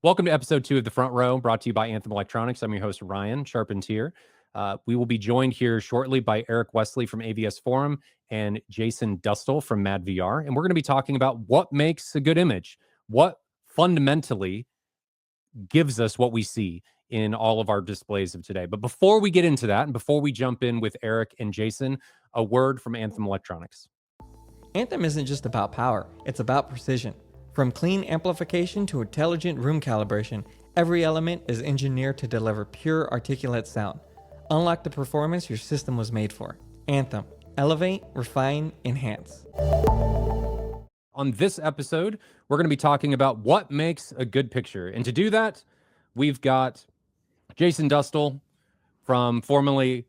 Welcome to episode 2 of The Front Row, brought to you by Anthem Electronics. I'm your host, Ryan Charpentier. We will be joined here shortly by Eric Wesley from AVS Forum and Jason Dustal from MadVR. And we're going to be talking about what makes a good image, what fundamentally gives us what we see in all of our displays of today. But before we get into that, and before we jump in with Eric and Jason, a word from Anthem Electronics. Anthem isn't just about power, it's about precision. From clean amplification to intelligent room calibration, every element is engineered to deliver pure articulate sound. Unlock the performance your system was made for. Anthem. Elevate, refine, enhance. On this episode, we're going to be talking about what makes a good picture. And to do that, we've got Jason Dustal from formerly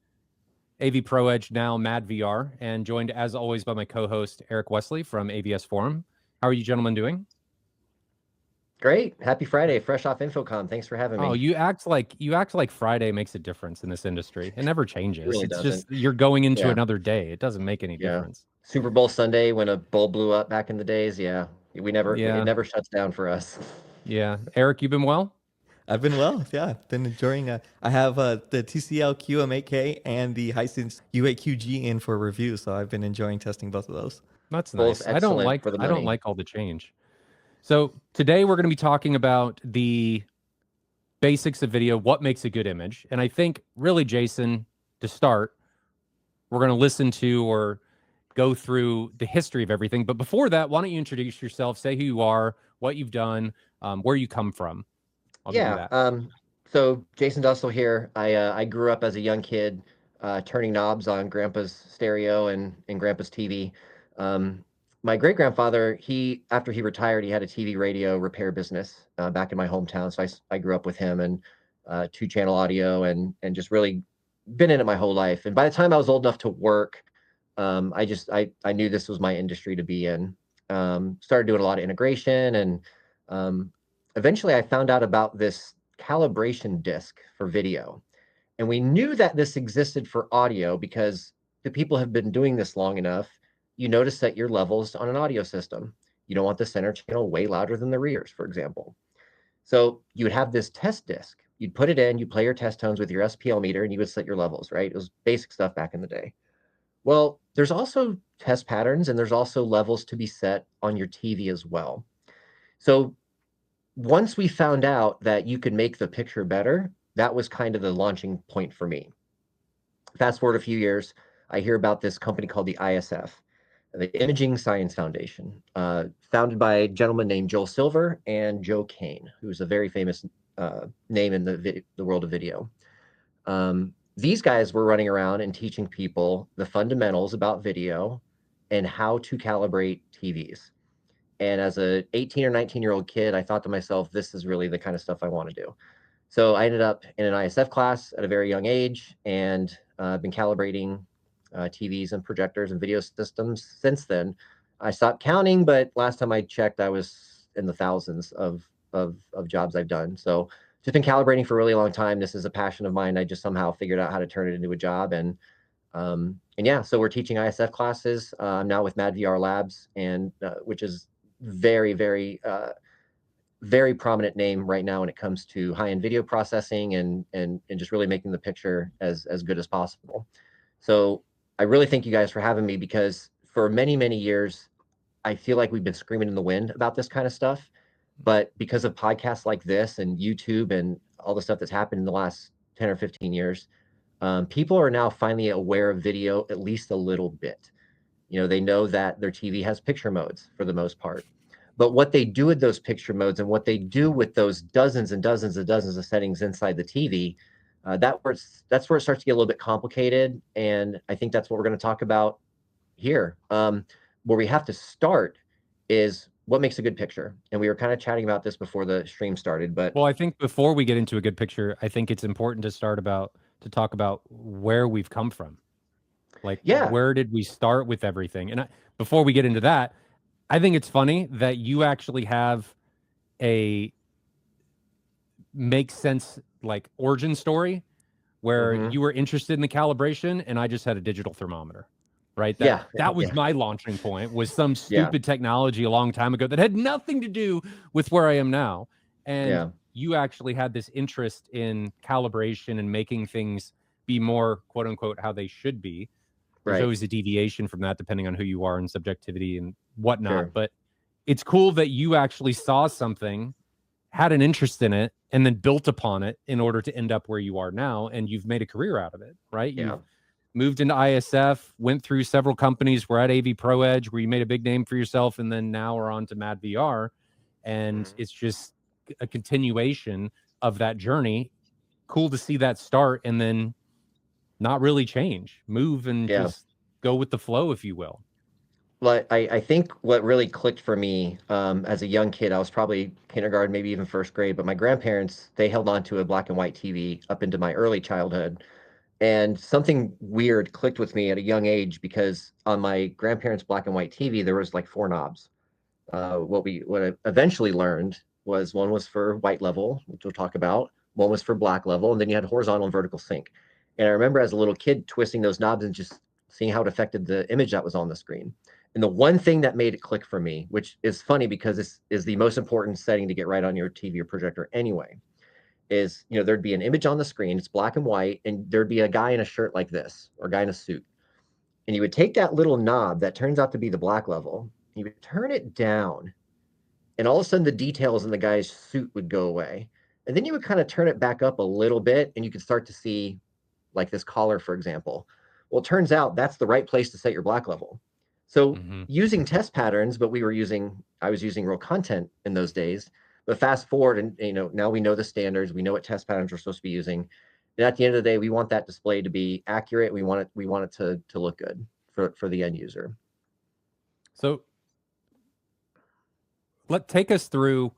AV Pro Edge, now MadVR, and joined as always by my co-host Eric Wesley from AVS Forum. How are you gentlemen doing? Great. Happy Friday. Fresh off InfoComm. Thanks for having me. Oh, you act like Friday makes a difference in this industry. It never changes. It really it's doesn't. just you're going into another day. It doesn't make any difference. Super Bowl Sunday when a bulb blew up back in the days. It never shuts down for us. Yeah. Eric, you been well? I've been well, yeah. Been enjoying I have the TCL QM8K and the Hisense U8QG in for review, so I've been enjoying testing both of those. That's nice. I don't like all the change. So today we're going to be talking about the basics of video, what makes a good image. And I think really, Jason, to start, we're going to listen to or go through the history of everything. But before that, why don't you introduce yourself, say who you are, what you've done, where you come from. So Jason Dustal here. I grew up as a young kid turning knobs on Grandpa's stereo and Grandpa's TV. My great-grandfather, after he retired, he had a TV radio repair business back in my hometown. So I grew up with him and 2-channel audio and just really been in it my whole life. And by the time I was old enough to work, I knew this was my industry to be in. Started doing a lot of integration and eventually I found out about this calibration disc for video. And we knew that this existed for audio because the people have been doing this long enough. You notice that your levels on an audio system, you don't want the center channel way louder than the rears, for example. So you would have this test disc. You'd put it in, you play your test tones with your SPL meter, and you would set your levels, right? It was basic stuff back in the day. Well, there's also test patterns, and there's also levels to be set on your TV as well. So once we found out that you could make the picture better, that was kind of the launching point for me. Fast forward a few years, I hear about this company called the ISF, the Imaging Science Foundation, founded by a gentleman named Joel Silver and Joe Kane, who's a very famous name in the world of video. These guys were running around and teaching people the fundamentals about video and how to calibrate TVs. And as a 18 or 19-year-old kid, I thought to myself, this is really the kind of stuff I want to do. So I ended up in an ISF class at a very young age and been calibrating TVs and projectors and video systems since then. I stopped counting, but last time I checked, I was in the thousands of jobs I've done. So just been calibrating for a really long time. This is a passion of mine. I just somehow figured out how to turn it into a job. And so we're teaching ISF classes. I'm now with MadVR Labs, and which is very, very, very prominent name right now when it comes to high-end video processing and just really making the picture as good as possible. So I really thank you guys for having me, because for many, many years, I feel like we've been screaming in the wind about this kind of stuff. But because of podcasts like this and YouTube and all the stuff that's happened in the last 10 or 15 years, people are now finally aware of video at least a little bit. You know, they know that their TV has picture modes for the most part. But what they do with those picture modes and what they do with those dozens and dozens and dozens of settings inside the TV, that's where it starts to get a little bit complicated. And I think that's what we're going to talk about here. Where we have to start is what makes a good picture. And we were kind of chatting about this before the stream started. But well, I think before we get into a good picture, I think it's important to talk about where we've come from. Like, where did we start with everything? And before we get into that, I think it's funny that you actually have a makes sense like origin story where you were interested in the calibration and I just had a digital thermometer, right? That was my launching point, was some stupid technology a long time ago that had nothing to do with where I am now. And you actually had this interest in calibration and making things be more quote unquote how they should be. There's always a deviation from that depending on who you are and subjectivity and whatnot. But it's cool that you actually saw something, had an interest in it, and then built upon it in order to end up where you are now. And you've made a career out of it, right? You've moved into ISF, went through several companies, were at AV Pro Edge, where you made a big name for yourself, and then now we're on to Mad VR. And it's just a continuation of that journey. Cool to see that start and then not really change, move and just go with the flow, if you will. Well, I think what really clicked for me as a young kid, I was probably kindergarten, maybe even first grade, but my grandparents, they held on to a black and white TV up into my early childhood. And something weird clicked with me at a young age because on my grandparents' black and white TV, there was like 4 knobs. What I eventually learned was one was for white level, which we'll talk about, one was for black level, and then you had horizontal and vertical sync. And I remember as a little kid twisting those knobs and just seeing how it affected the image that was on the screen. And the one thing that made it click for me, which is funny because this is the most important setting to get right on your TV or projector anyway, is, there'd be an image on the screen, it's black and white, and there'd be a guy in a shirt like this, or a guy in a suit. And you would take that little knob that turns out to be the black level, you would turn it down, and all of a sudden the details in the guy's suit would go away. And then you would kind of turn it back up a little bit, and you could start to see like this collar, for example. Well, it turns out that's the right place to set your black level. So using test patterns, but I was using real content in those days. But fast forward, and now we know the standards, we know what test patterns we're supposed to be using. And at the end of the day, we want that display to be accurate. We want it to look good for the end user. So take us through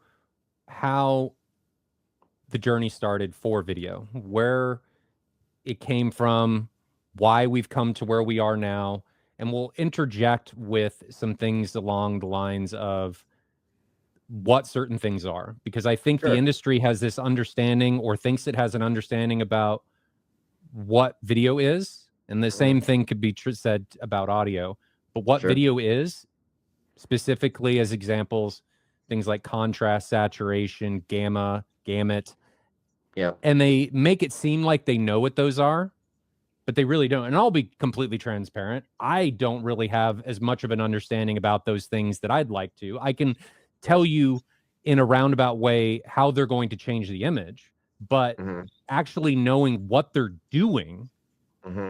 how the journey started for video, where it came from, why we've come to where we are now, and we'll interject with some things along the lines of what certain things are, because I think the industry has this understanding or thinks it has an understanding about what video is. And the same thing could be said about audio, but what video is specifically as examples, things like contrast, saturation, gamma, gamut. Yeah. And they make it seem like they know what those are, but they really don't. And I'll be completely transparent. I don't really have as much of an understanding about those things that I'd like to. I can tell you in a roundabout way how they're going to change the image, but actually knowing what they're doing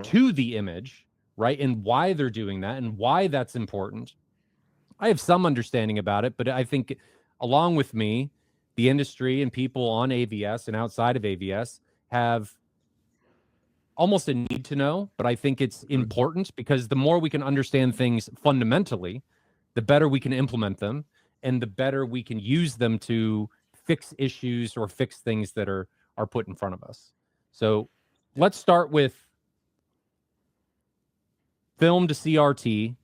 to the image, right, and why they're doing that and why that's important, I have some understanding about it. But I think along with me, the industry and people on AVS and outside of AVS have almost a need to know, but I think it's important because the more we can understand things fundamentally, the better we can implement them and the better we can use them to fix issues or fix things that are put in front of us. So let's start with film to CRT,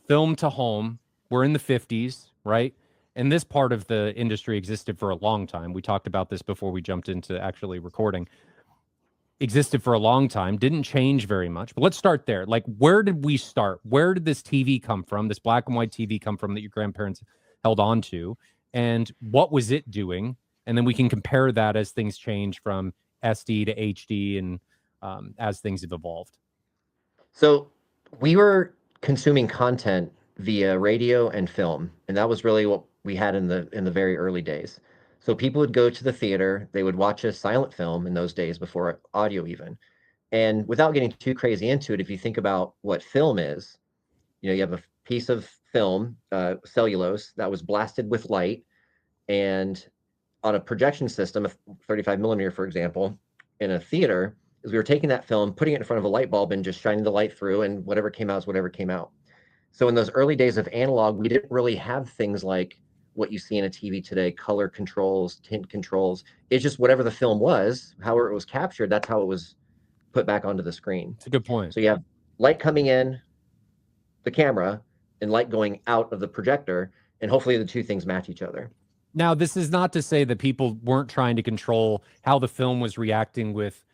film to home. We're in the 50s, right? And this part of the industry existed for a long time. We talked about this before we jumped into actually recording. Existed for a long time, didn't change very much. But let's start there. Like, where did we start? Where did this TV come from? This black and white TV come from that your grandparents held on to? And what was it doing? And then we can compare that as things change from SD to HD and as things have evolved. So we were consuming content via radio and film, and that was really what we had in the very early days. So people would go to the theater, they would watch a silent film in those days before audio even. And without getting too crazy into it, if you think about what film is, you have a piece of film, cellulose, that was blasted with light, and on a projection system, a 35 millimeter, for example, in a theater, is we were taking that film, putting it in front of a light bulb and just shining the light through, and whatever came out is whatever came out. So in those early days of analog, we didn't really have things like what you see in a TV today, color controls, tint controls. It's just whatever the film was, however it was captured, that's how it was put back onto the screen. It's a good point. So you have light coming in the camera and light going out of the projector, and hopefully the two things match each other. Now, this is not to say that people weren't trying to control how the film was reacting with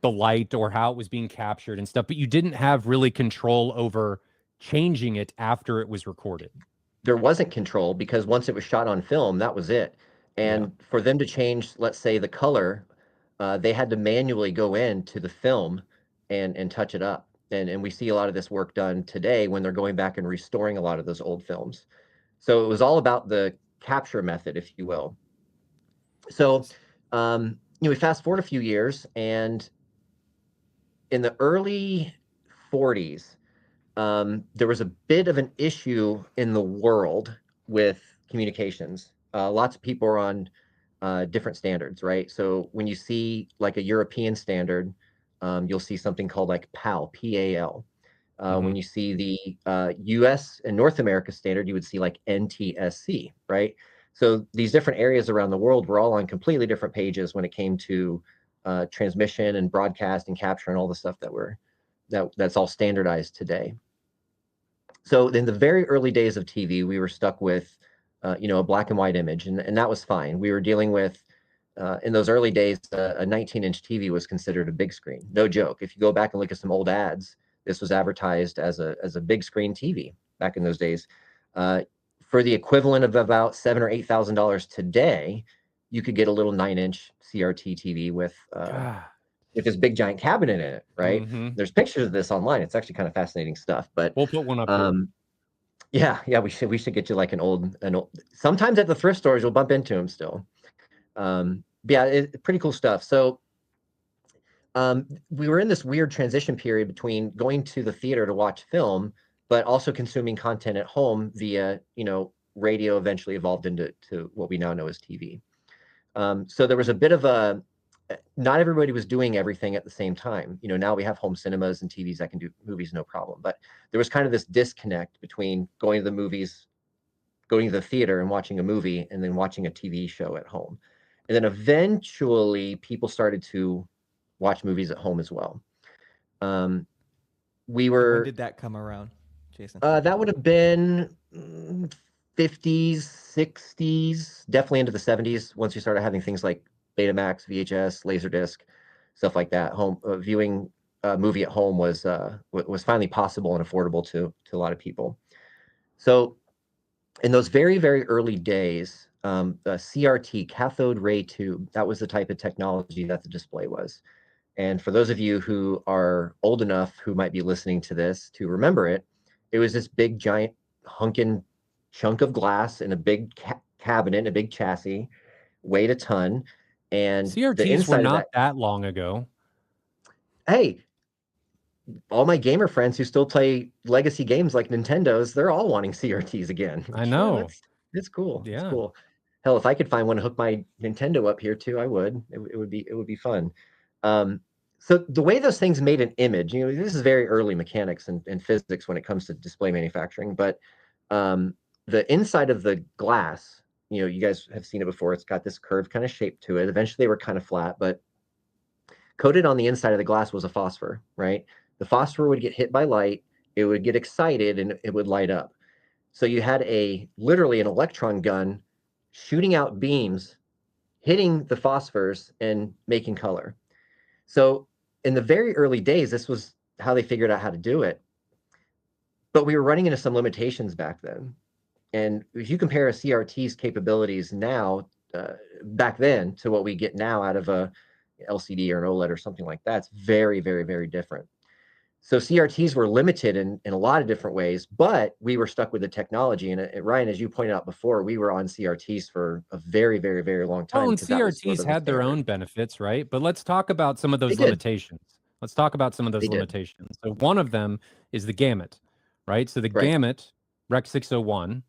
the light or how it was being captured and stuff, but you didn't have really control over changing it after it was recorded. There wasn't control because once it was shot on film, that was it. And for them to change, let's say, the color, they had to manually go into the film and touch it up. And we see a lot of this work done today when they're going back and restoring a lot of those old films. So it was all about the capture method, if you will. So, we fast forward a few years, and in the early 40s, there was a bit of an issue in the world with communications. Lots of people are on different standards, right? So when you see like a European standard, you'll see something called like PAL, P-A-L. When you see the US and North America standard, you would see like NTSC, right? So these different areas around the world were all on completely different pages when it came to transmission and broadcast and capture and all the stuff that's all standardized today. So in the very early days of TV, we were stuck with, a black and white image, and that was fine. We were dealing with, in those early days, a 19-inch TV was considered a big screen. No joke. If you go back and look at some old ads, this was advertised as a big screen TV back in those days. For the equivalent of about $7,000 or $8,000 today, you could get a little 9-inch CRT TV with this big giant cabinet in it, right? There's pictures of this online. It's actually kind of fascinating stuff. But we'll put one up here. Yeah, we should get you like an old. Sometimes at the thrift stores you'll bump into them still. Pretty cool stuff. So we were in this weird transition period between going to the theater to watch film, but also consuming content at home via, radio eventually evolved into what we now know as TV. So there was a bit of not everybody was doing everything at the same time. Now we have home cinemas and TVs that can do movies no problem. But there was kind of this disconnect between going to the movies, going to the theater and watching a movie, and then watching a TV show at home. And then eventually people started to watch movies at home as well. When did that come around, Jason? That would have been 50s, 60s, definitely into the 70s, once you started having things like Betamax, VHS, Laserdisc, stuff like that. Home viewing a movie at home was finally possible and affordable to a lot of people. So in those very, very early days, the CRT, cathode ray tube, that was the type of technology that the display was. And for those of you who are old enough who might be listening to this to remember it, it was this big, giant, hunkin' chunk of glass in a big cabinet, a big chassis, weighed a ton. And CRTs were not that long ago. Hey, all my gamer friends who still play legacy games like Nintendo's, they're all wanting CRTs again. I know. Yeah, it's cool. Yeah. It's cool. Hell, if I could find one to hook my Nintendo up here too, I would. It would be fun. So the way those things made an image, this is very early mechanics and physics when it comes to display manufacturing, but the inside of the glass, you guys have seen it before. It's got this curved kind of shape to it. Eventually they were kind of flat, but coated on the inside of the glass was a phosphor, right? The phosphor would get hit by light, it would get excited, and it would light up. So you had literally an electron gun shooting out beams, hitting the phosphors and making color. So in the very early days, this was how they figured out how to do it. But we were running into some limitations back then. And if you compare a CRT's capabilities now, back then, to what we get now out of a LCD or an OLED or something like that, it's very, very, very different. So CRTs were limited in a lot of different ways, but we were stuck with the technology. And Ryan, as you pointed out before, we were on CRTs for a very, very, very long time. Oh, and CRTs had their own benefits, right? But let's talk about some of those limitations. Let's talk about some of those limitations. So one of them is the gamut, right? So the gamut, Rec 601.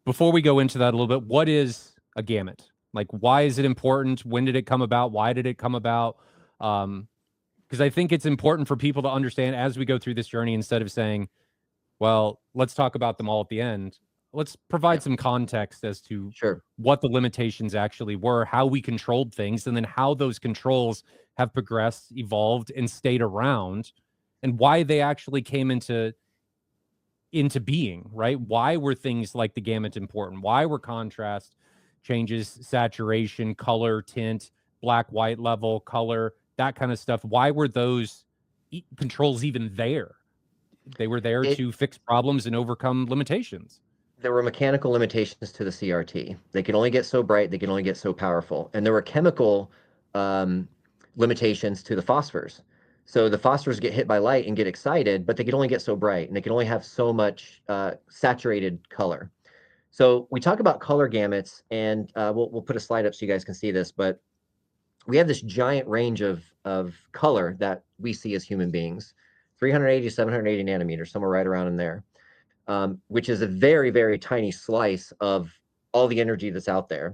Before we go into that a little bit, what is a gamut? Like, why is it important? When did it come about? Why did it come about? Because I think it's important for people to understand as we go through this journey, instead of saying, well, let's talk about them all at the end. Let's provide some context as to what the limitations actually were, how we controlled things, and then how those controls have progressed, evolved, and stayed around, and why they actually came into being, right? Why were things like the gamut important? Why were contrast changes, saturation, color, tint, black, white level, color, that kind of stuff? Why were those controls even there? They were there to fix problems and overcome limitations. There were mechanical limitations to the CRT. They can only get so bright, they can only get so powerful. And there were chemical limitations to the phosphors. So the phosphors get hit by light and get excited, but they can only get so bright and they can only have so much saturated color. So we talk about color gamuts, and we'll put a slide up so you guys can see this, but we have this giant range of color that we see as human beings, 380 to 780 nanometers, somewhere right around in there, which is a very, very tiny slice of all the energy that's out there.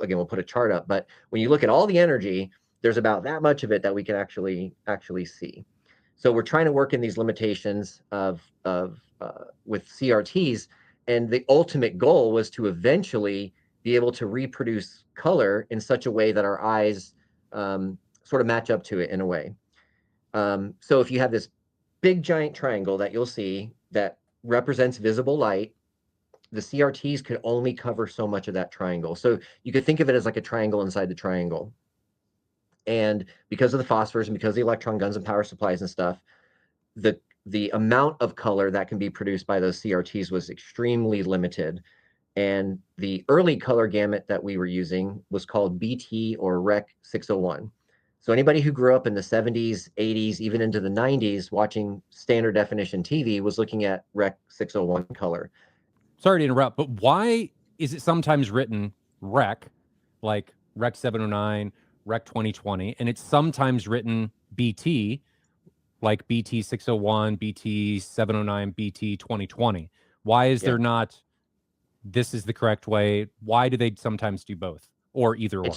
Again, we'll put a chart up, but when you look at all the energy, there's about that much of it that we can actually see. So we're trying to work in these limitations with CRTs, and the ultimate goal was to eventually be able to reproduce color in such a way that our eyes sort of match up to it in a way. So if you have this big giant triangle that you'll see that represents visible light, the CRTs could only cover so much of that triangle. So you could think of it as like a triangle inside the triangle. And because of the phosphors and because of the electron guns and power supplies and stuff, the amount of color that can be produced by those CRTs was extremely limited. And the early color gamut that we were using was called BT or Rec 601. So anybody who grew up in the 70s, 80s, even into the 90s watching standard definition TV was looking at Rec 601 color. Sorry to interrupt, but why is it sometimes written Rec, like Rec 709, Rec 2020, and it's sometimes written BT, like BT 601, BT 709, BT 2020? Why is there not, this is the correct way? Why do they sometimes do both or either or?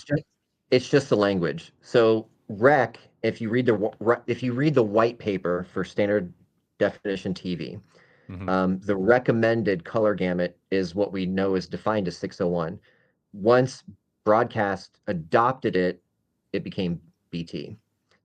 It's just the language. So Rec, if you read the white paper for standard definition TV, the recommended color gamut is what we know is defined as 601. Once broadcast adopted it, it became BT.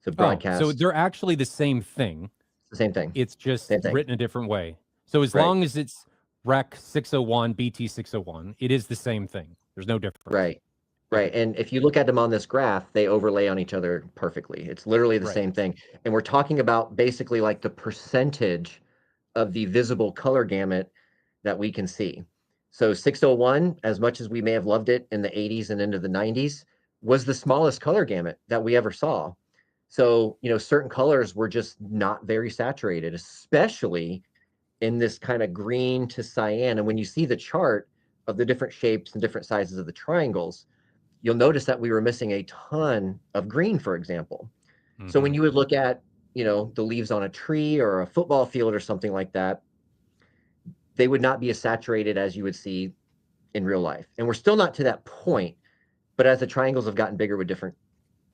So broadcast. So they're actually the same thing. The same thing. It's just written a different way. So as long as it's Rec 601, BT 601, it is the same thing. There's no difference. Right. Right. And if you look at them on this graph, they overlay on each other perfectly. It's literally the same thing. And we're talking about basically like the percentage of the visible color gamut that we can see. So 601, as much as we may have loved it in the 80s and into the 90s, was the smallest color gamut that we ever saw. So, you know, certain colors were just not very saturated, especially in this kind of green to cyan. And when you see the chart of the different shapes and different sizes of the triangles, you'll notice that we were missing a ton of green, for example. So when you would look at, you know, the leaves on a tree or a football field or something like that, they would not be as saturated as you would see in real life. And we're still not to that point, but as the triangles have gotten bigger with different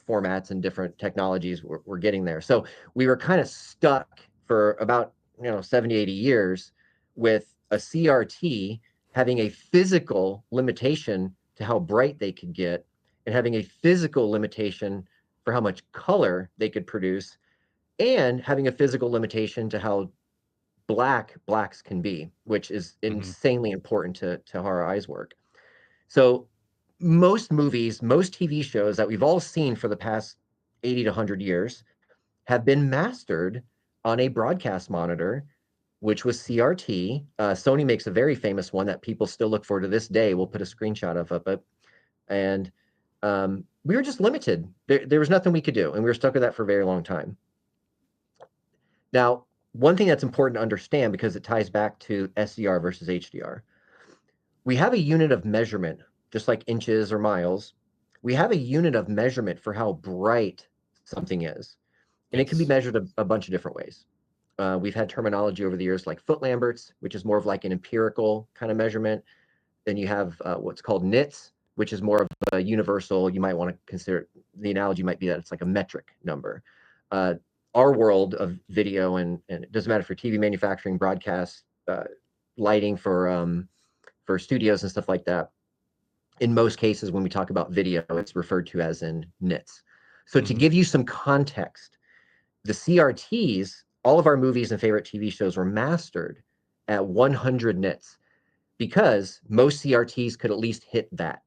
formats and different technologies, we're getting there. So we were kind of stuck for about, 70, 80 years with a CRT having a physical limitation to how bright they could get and having a physical limitation for how much color they could produce and having a physical limitation to how blacks can be, which is insanely important to how our eyes work. So most movies, most TV shows that we've all seen for the past 80 to 100 years have been mastered on a broadcast monitor, which was CRT. Sony makes a very famous one that people still look for to this day. We'll put a screenshot of it. And we were just limited. There was nothing we could do, and we were stuck with that for a very long time. Now, one thing that's important to understand, because it ties back to SDR versus HDR, we have a unit of measurement, just like inches or miles. We have a unit of measurement for how bright something is. And it can be measured a bunch of different ways. We've had terminology over the years like foot lamberts, which is more of like an empirical kind of measurement. Then you have what's called nits, which is more of a universal. You might want to consider, the analogy might be that it's like a metric number. Our world of video, and it doesn't matter for TV manufacturing, broadcast, lighting for studios and stuff like that. In most cases, when we talk about video, it's referred to as in nits. So to give you some context, the CRTs, all of our movies and favorite TV shows were mastered at 100 nits because most CRTs could at least hit that.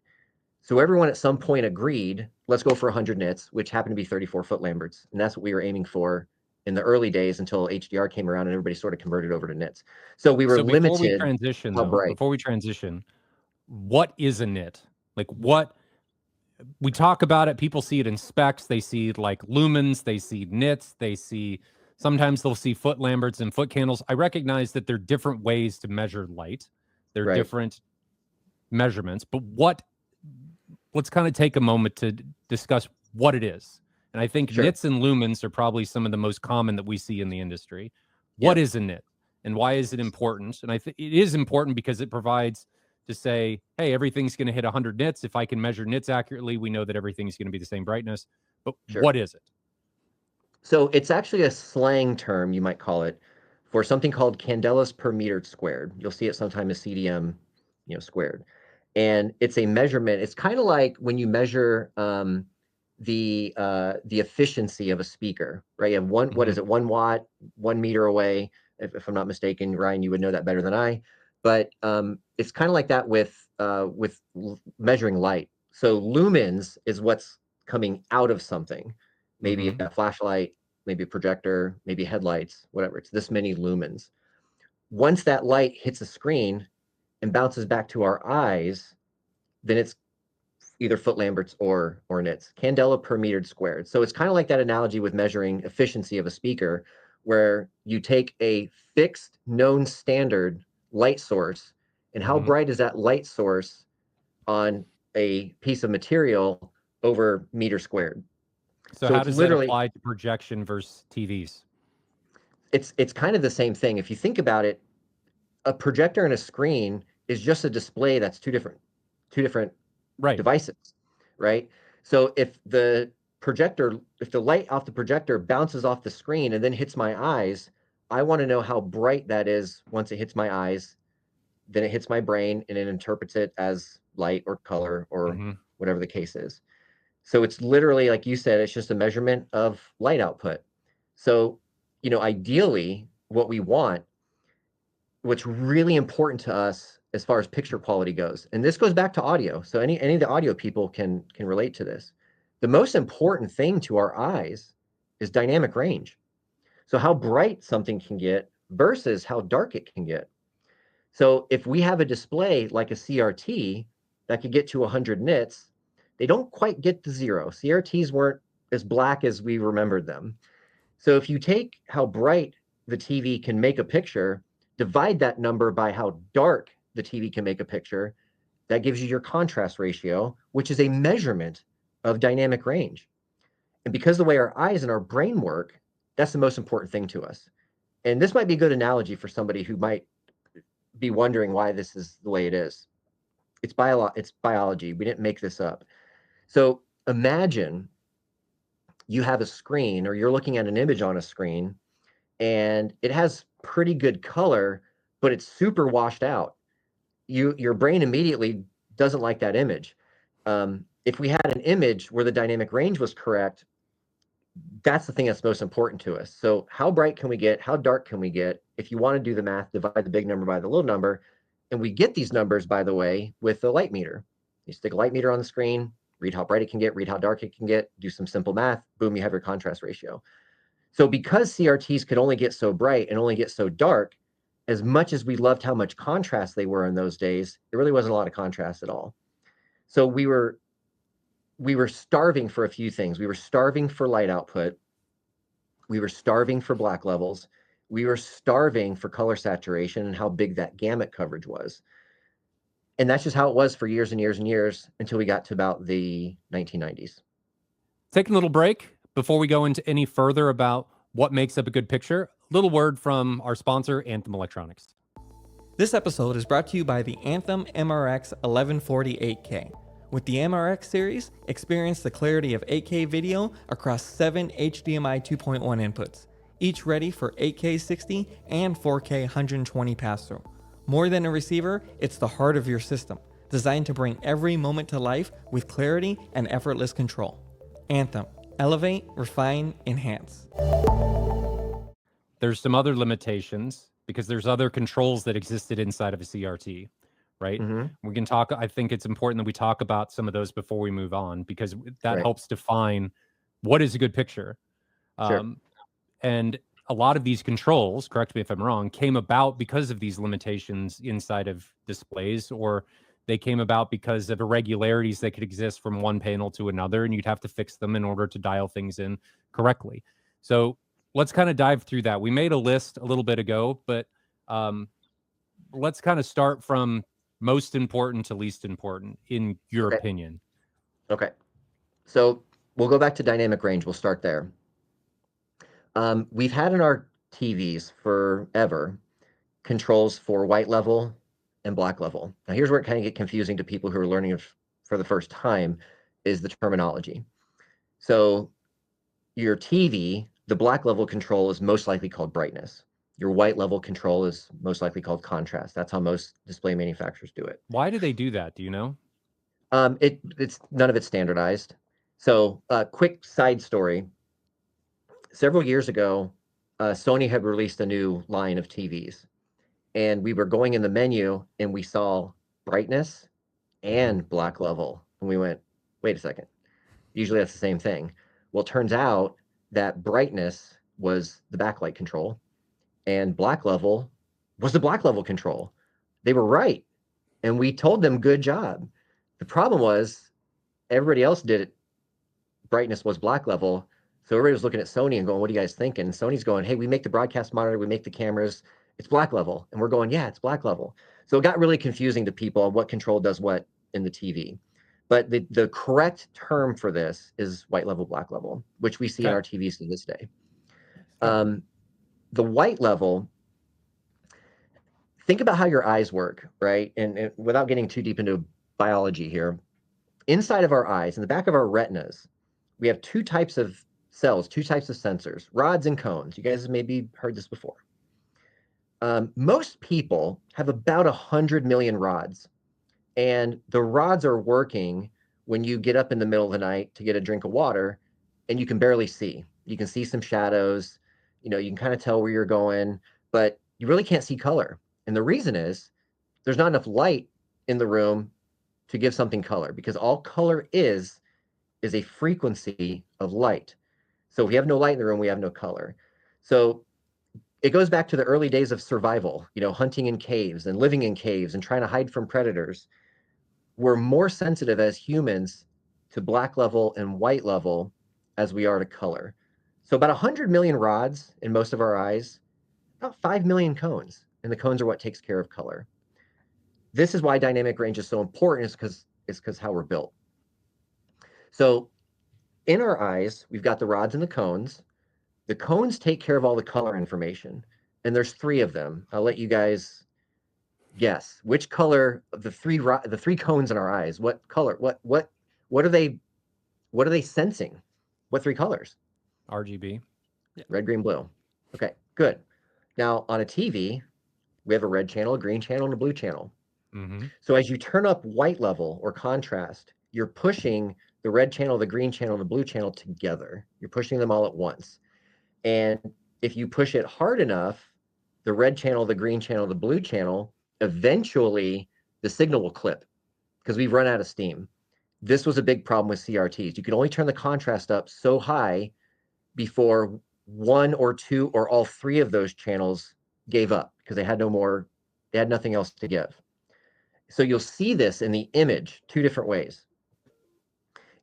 So everyone at some point agreed, let's go for 100 nits, which happened to be 34 foot lamberts. And that's what we were aiming for in the early days until HDR came around and everybody sort of converted over to nits. So we were before we limited transition, how bright. before we transition, what is a nit? Like, what we talk about it, people see it in specs. They see like lumens, they see nits, they see, sometimes they'll see foot lamberts and foot candles. I recognize that there are different ways to measure light. There are different measurements, but let's kind of take a moment to discuss what it is. And I think nits and lumens are probably some of the most common that we see in the industry. What is a nit and why is it important? And I think it is important because it provides to say, hey, everything's going to hit 100 nits. If I can measure nits accurately, we know that everything's going to be the same brightness. But what is it? So it's actually a slang term, you might call it, for something called candelas per meter squared. You'll see it sometimes as CDM, squared. And it's a measurement. It's kind of like when you measure the efficiency of a speaker, right? You have what is it, 1 watt, 1 meter away. If I'm not mistaken, Ryan, you would know that better than I. But it's kind of like that with measuring light. So lumens is what's coming out of something, maybe a flashlight, maybe a projector, maybe headlights, whatever. It's this many lumens. Once that light hits a screen and bounces back to our eyes, then it's either foot lamberts or nits. Candela per meter squared. So it's kind of like that analogy with measuring efficiency of a speaker, where you take a fixed known standard light source, and how bright is that light source on a piece of material over meter squared. So how does that apply to projection versus TVs? It's kind of the same thing. If you think about it, a projector and a screen is just a display that's two different devices, right? So if the light off the projector bounces off the screen and then hits my eyes, I want to know how bright that is once it hits my eyes. Then it hits my brain and it interprets it as light or color or whatever the case is. So it's literally, like you said, it's just a measurement of light output. So, ideally, what we want, what's really important to us as far as picture quality goes, and this goes back to audio. So any of the audio people can relate to this. The most important thing to our eyes is dynamic range. So how bright something can get versus how dark it can get. So if we have a display like a CRT that could get to 100 nits, they don't quite get to 0. CRTs weren't as black as we remembered them. So if you take how bright the TV can make a picture, divide that number by how dark the TV can make a picture, that gives you your contrast ratio, which is a measurement of dynamic range. And because the way our eyes and our brain work, that's the most important thing to us. And this might be a good analogy for somebody who might be wondering why this is the way it is. It's biology. We didn't make this up. So imagine you have a screen, or you're looking at an image on a screen, and it has pretty good color, but it's super washed out. Your brain immediately doesn't like that image. If we had an image where the dynamic range was correct, that's the thing that's most important to us. So how bright can we get? How dark can we get? If you want to do the math, divide the big number by the little number. And we get these numbers, by the way, with the light meter. You stick a light meter on the screen, read how bright it can get, read how dark it can get, do some simple math, boom, you have your contrast ratio. So because CRTs could only get so bright and only get so dark, as much as we loved how much contrast they were in those days, there really wasn't a lot of contrast at all. So we were starving for a few things. We were starving for light output. We were starving for black levels. We were starving for color saturation and how big that gamut coverage was. And that's just how it was for years and years and years until we got to about the 1990s. Taking a little break before we go into any further about what makes up a good picture. Little word from our sponsor, Anthem Electronics. This episode is brought to you by the Anthem MRX 1140 8K. With the MRX series, experience the clarity of 8K video across 7 HDMI 2.1 inputs, each ready for 8K 60 and 4K 120 pass-through. More than a receiver, it's the heart of your system, designed to bring every moment to life with clarity and effortless control. Anthem. Elevate, refine, enhance. There's some other limitations because there's other controls that existed inside of a CRT, right? We can talk. I think it's important that we talk about some of those before we move on, because that helps define what is a good picture. And a lot of these controls, correct me if I'm wrong, came about because of these limitations inside of displays, or they came about because of irregularities that could exist from one panel to another, and you'd have to fix them in order to dial things in correctly. So let's kind of dive through that. We made a list a little bit ago, but let's kind of start from most important to least important, in your opinion. Okay. So we'll go back to dynamic range. We'll start there. We've had in our TVs forever controls for white level and black level. Now here's where it kind of get confusing to people who are learning it for the first time, is the terminology. So your TV, the black level control is most likely called brightness. Your white level control is most likely called contrast. That's how most display manufacturers do it. Why do they do that? Do you know? It's none of it's standardized. So quick side story. Several years ago, Sony had released a new line of TVs, and we were going in the menu and we saw brightness and black level. And we went, wait a second. Usually that's the same thing. Well, it turns out that brightness was the backlight control and black level was the black level control. They were right. And we told them, good job. The problem was everybody else did it. Brightness was black level. So everybody was looking at Sony and going, what are you guys thinking? And Sony's going, hey, we make the broadcast monitor, we make the cameras, it's black level. And we're going, yeah, it's black level. So it got really confusing to people on what control does what in the TV. But the correct term for this is white level, black level, which we see in our TVs to this day. The white level, think about how your eyes work, right? And without getting too deep into biology here, inside of our eyes, in the back of our retinas, we have two types of cells, two types of sensors, rods and cones. You guys have maybe heard this before. Most people have about 100 million rods, and the rods are working when you get up in the middle of the night to get a drink of water and you can barely see. You can see some shadows, you can kind of tell where you're going, but you really can't see color. And the reason is there's not enough light in the room to give something color, because all color is a frequency of light. So if we have no light in the room, we have no color. So it goes back to the early days of survival, hunting in caves and living in caves and trying to hide from predators. We're more sensitive as humans to black level and white level as we are to color. So about 100 million rods in most of our eyes, about 5 million cones, and the cones are what takes care of color. This is why dynamic range is so important, is because how we're built. So in our eyes, we've got the rods and the cones. The cones take care of all the color information, and there's 3 of them. I'll let you guys guess which color of the three cones in our eyes. What color? What are they sensing? What 3 colors? RGB. Red, green, blue. Okay, good. Now on a TV, we have a red channel, a green channel, and a blue channel. So as you turn up white level or contrast, you're pushing the red channel, the green channel, and the blue channel together. You're pushing them all at once. And if you push it hard enough, the red channel, the green channel, the blue channel, eventually the signal will clip because we've run out of steam. This was a big problem with CRTs. You could only turn the contrast up so high before 1 or 2 or all 3 of those channels gave up because they had nothing else to give. So you'll see this in the image 2 different ways.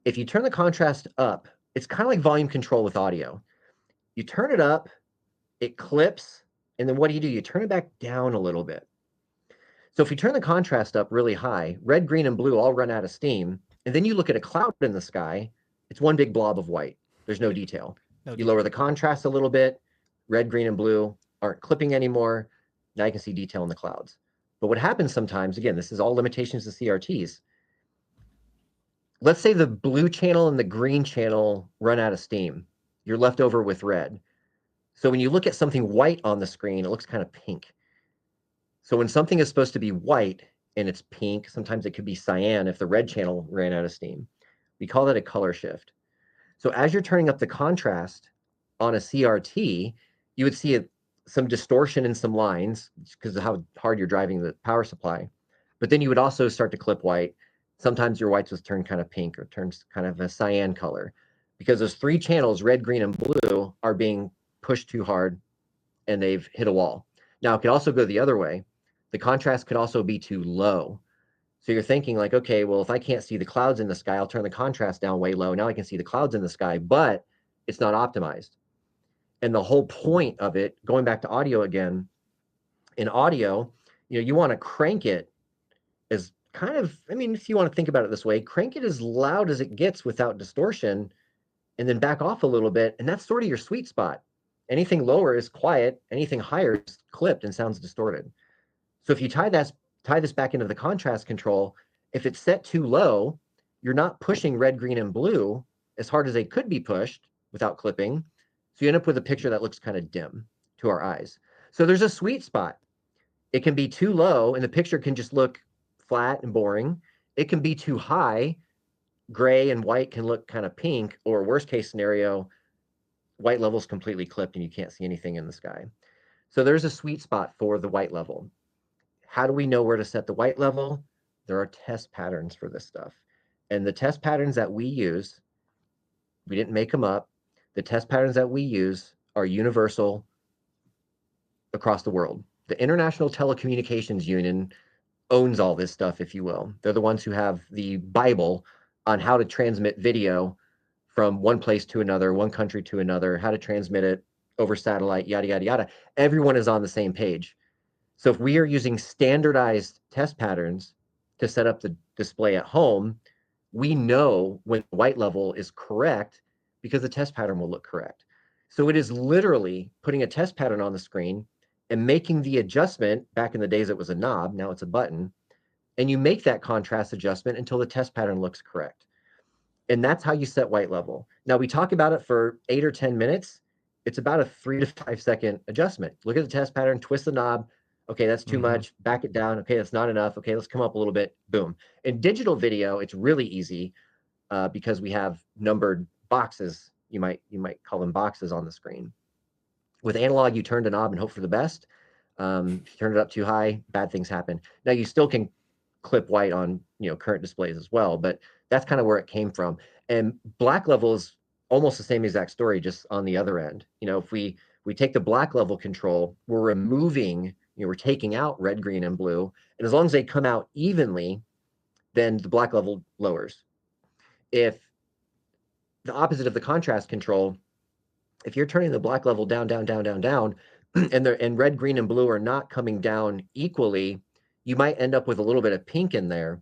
If you turn the contrast up, it's kind of like volume control with audio. You turn it up, it clips, and then what do? You turn it back down a little bit. So if you turn the contrast up really high, red, green, and blue all run out of steam, and then you look at a cloud in the sky, it's one big blob of white. There's no detail. You lower the contrast a little bit, red, green, and blue aren't clipping anymore. Now you can see detail in the clouds. But what happens sometimes, again, this is all limitations of CRTs. Let's say the blue channel and the green channel run out of steam. You're left over with red. So when you look at something white on the screen, it looks kind of pink. So when something is supposed to be white and it's pink, sometimes it could be cyan if the red channel ran out of steam. We call that a color shift. So as you're turning up the contrast on a CRT, you would see some distortion in some lines because of how hard you're driving the power supply. But then you would also start to clip white. Sometimes your whites would turn kind of pink or turns kind of a cyan color because those 3 channels, red, green, and blue, are being pushed too hard and they've hit a wall. Now, it could also go the other way. The contrast could also be too low. So you're thinking like, okay, well, if I can't see the clouds in the sky, I'll turn the contrast down way low. Now I can see the clouds in the sky, but it's not optimized. And the whole point of it, going back to audio again, in audio, you want to crank it as kind of, I mean, if you want to think about it this way, crank it as loud as it gets without distortion, and then back off a little bit. And that's sort of your sweet spot. Anything lower is quiet. Anything higher is clipped and sounds distorted. So if you tie this back into the contrast control, if it's set too low, you're not pushing red, green, and blue as hard as they could be pushed without clipping. So you end up with a picture that looks kind of dim to our eyes. So there's a sweet spot. It can be too low and the picture can just look flat and boring. It can be too high. Gray and white can look kind of pink, or worst case scenario, white level's completely clipped and you can't see anything in the sky. So there's a sweet spot for the white level. How do we know where to set the white level? There are test patterns for this stuff. And the test patterns that we use, we didn't make them up. The test patterns that we use are universal across the world. The International Telecommunications Union owns all this stuff, if you will. They're the ones who have the Bible on how to transmit video from one place to another, one country to another, how to transmit it over satellite, yada, yada, yada. Everyone is on the same page. So if we are using standardized test patterns to set up the display at home, we know when the white level is correct because the test pattern will look correct. So it is literally putting a test pattern on the screen and making the adjustment. Back in the days, it was a knob. Now it's a button. And you make that contrast adjustment until the test pattern looks correct. And that's how you set white level. Now, we talk about it for 8 or 10 minutes. It's about a 3 to 5 second adjustment. Look at the test pattern, twist the knob. Okay, that's too much. Back it down. Okay, that's not enough. Okay, let's come up a little bit. Boom. In digital video, it's really easy because we have numbered boxes. You might call them boxes on the screen. With analog, you turn the knob and hope for the best. If you turn it up too high, bad things happen. Now, you still can clip white on current displays as well, but that's kind of where it came from. And black level is almost the same exact story, just on the other end. If we take the black level control, we're removing, we're taking out red, green, and blue. And as long as they come out evenly, then the black level lowers. If the opposite of the contrast control, if you're turning the black level down, down, down, down, down, and red, green, and blue are not coming down equally, you might end up with a little bit of pink in there.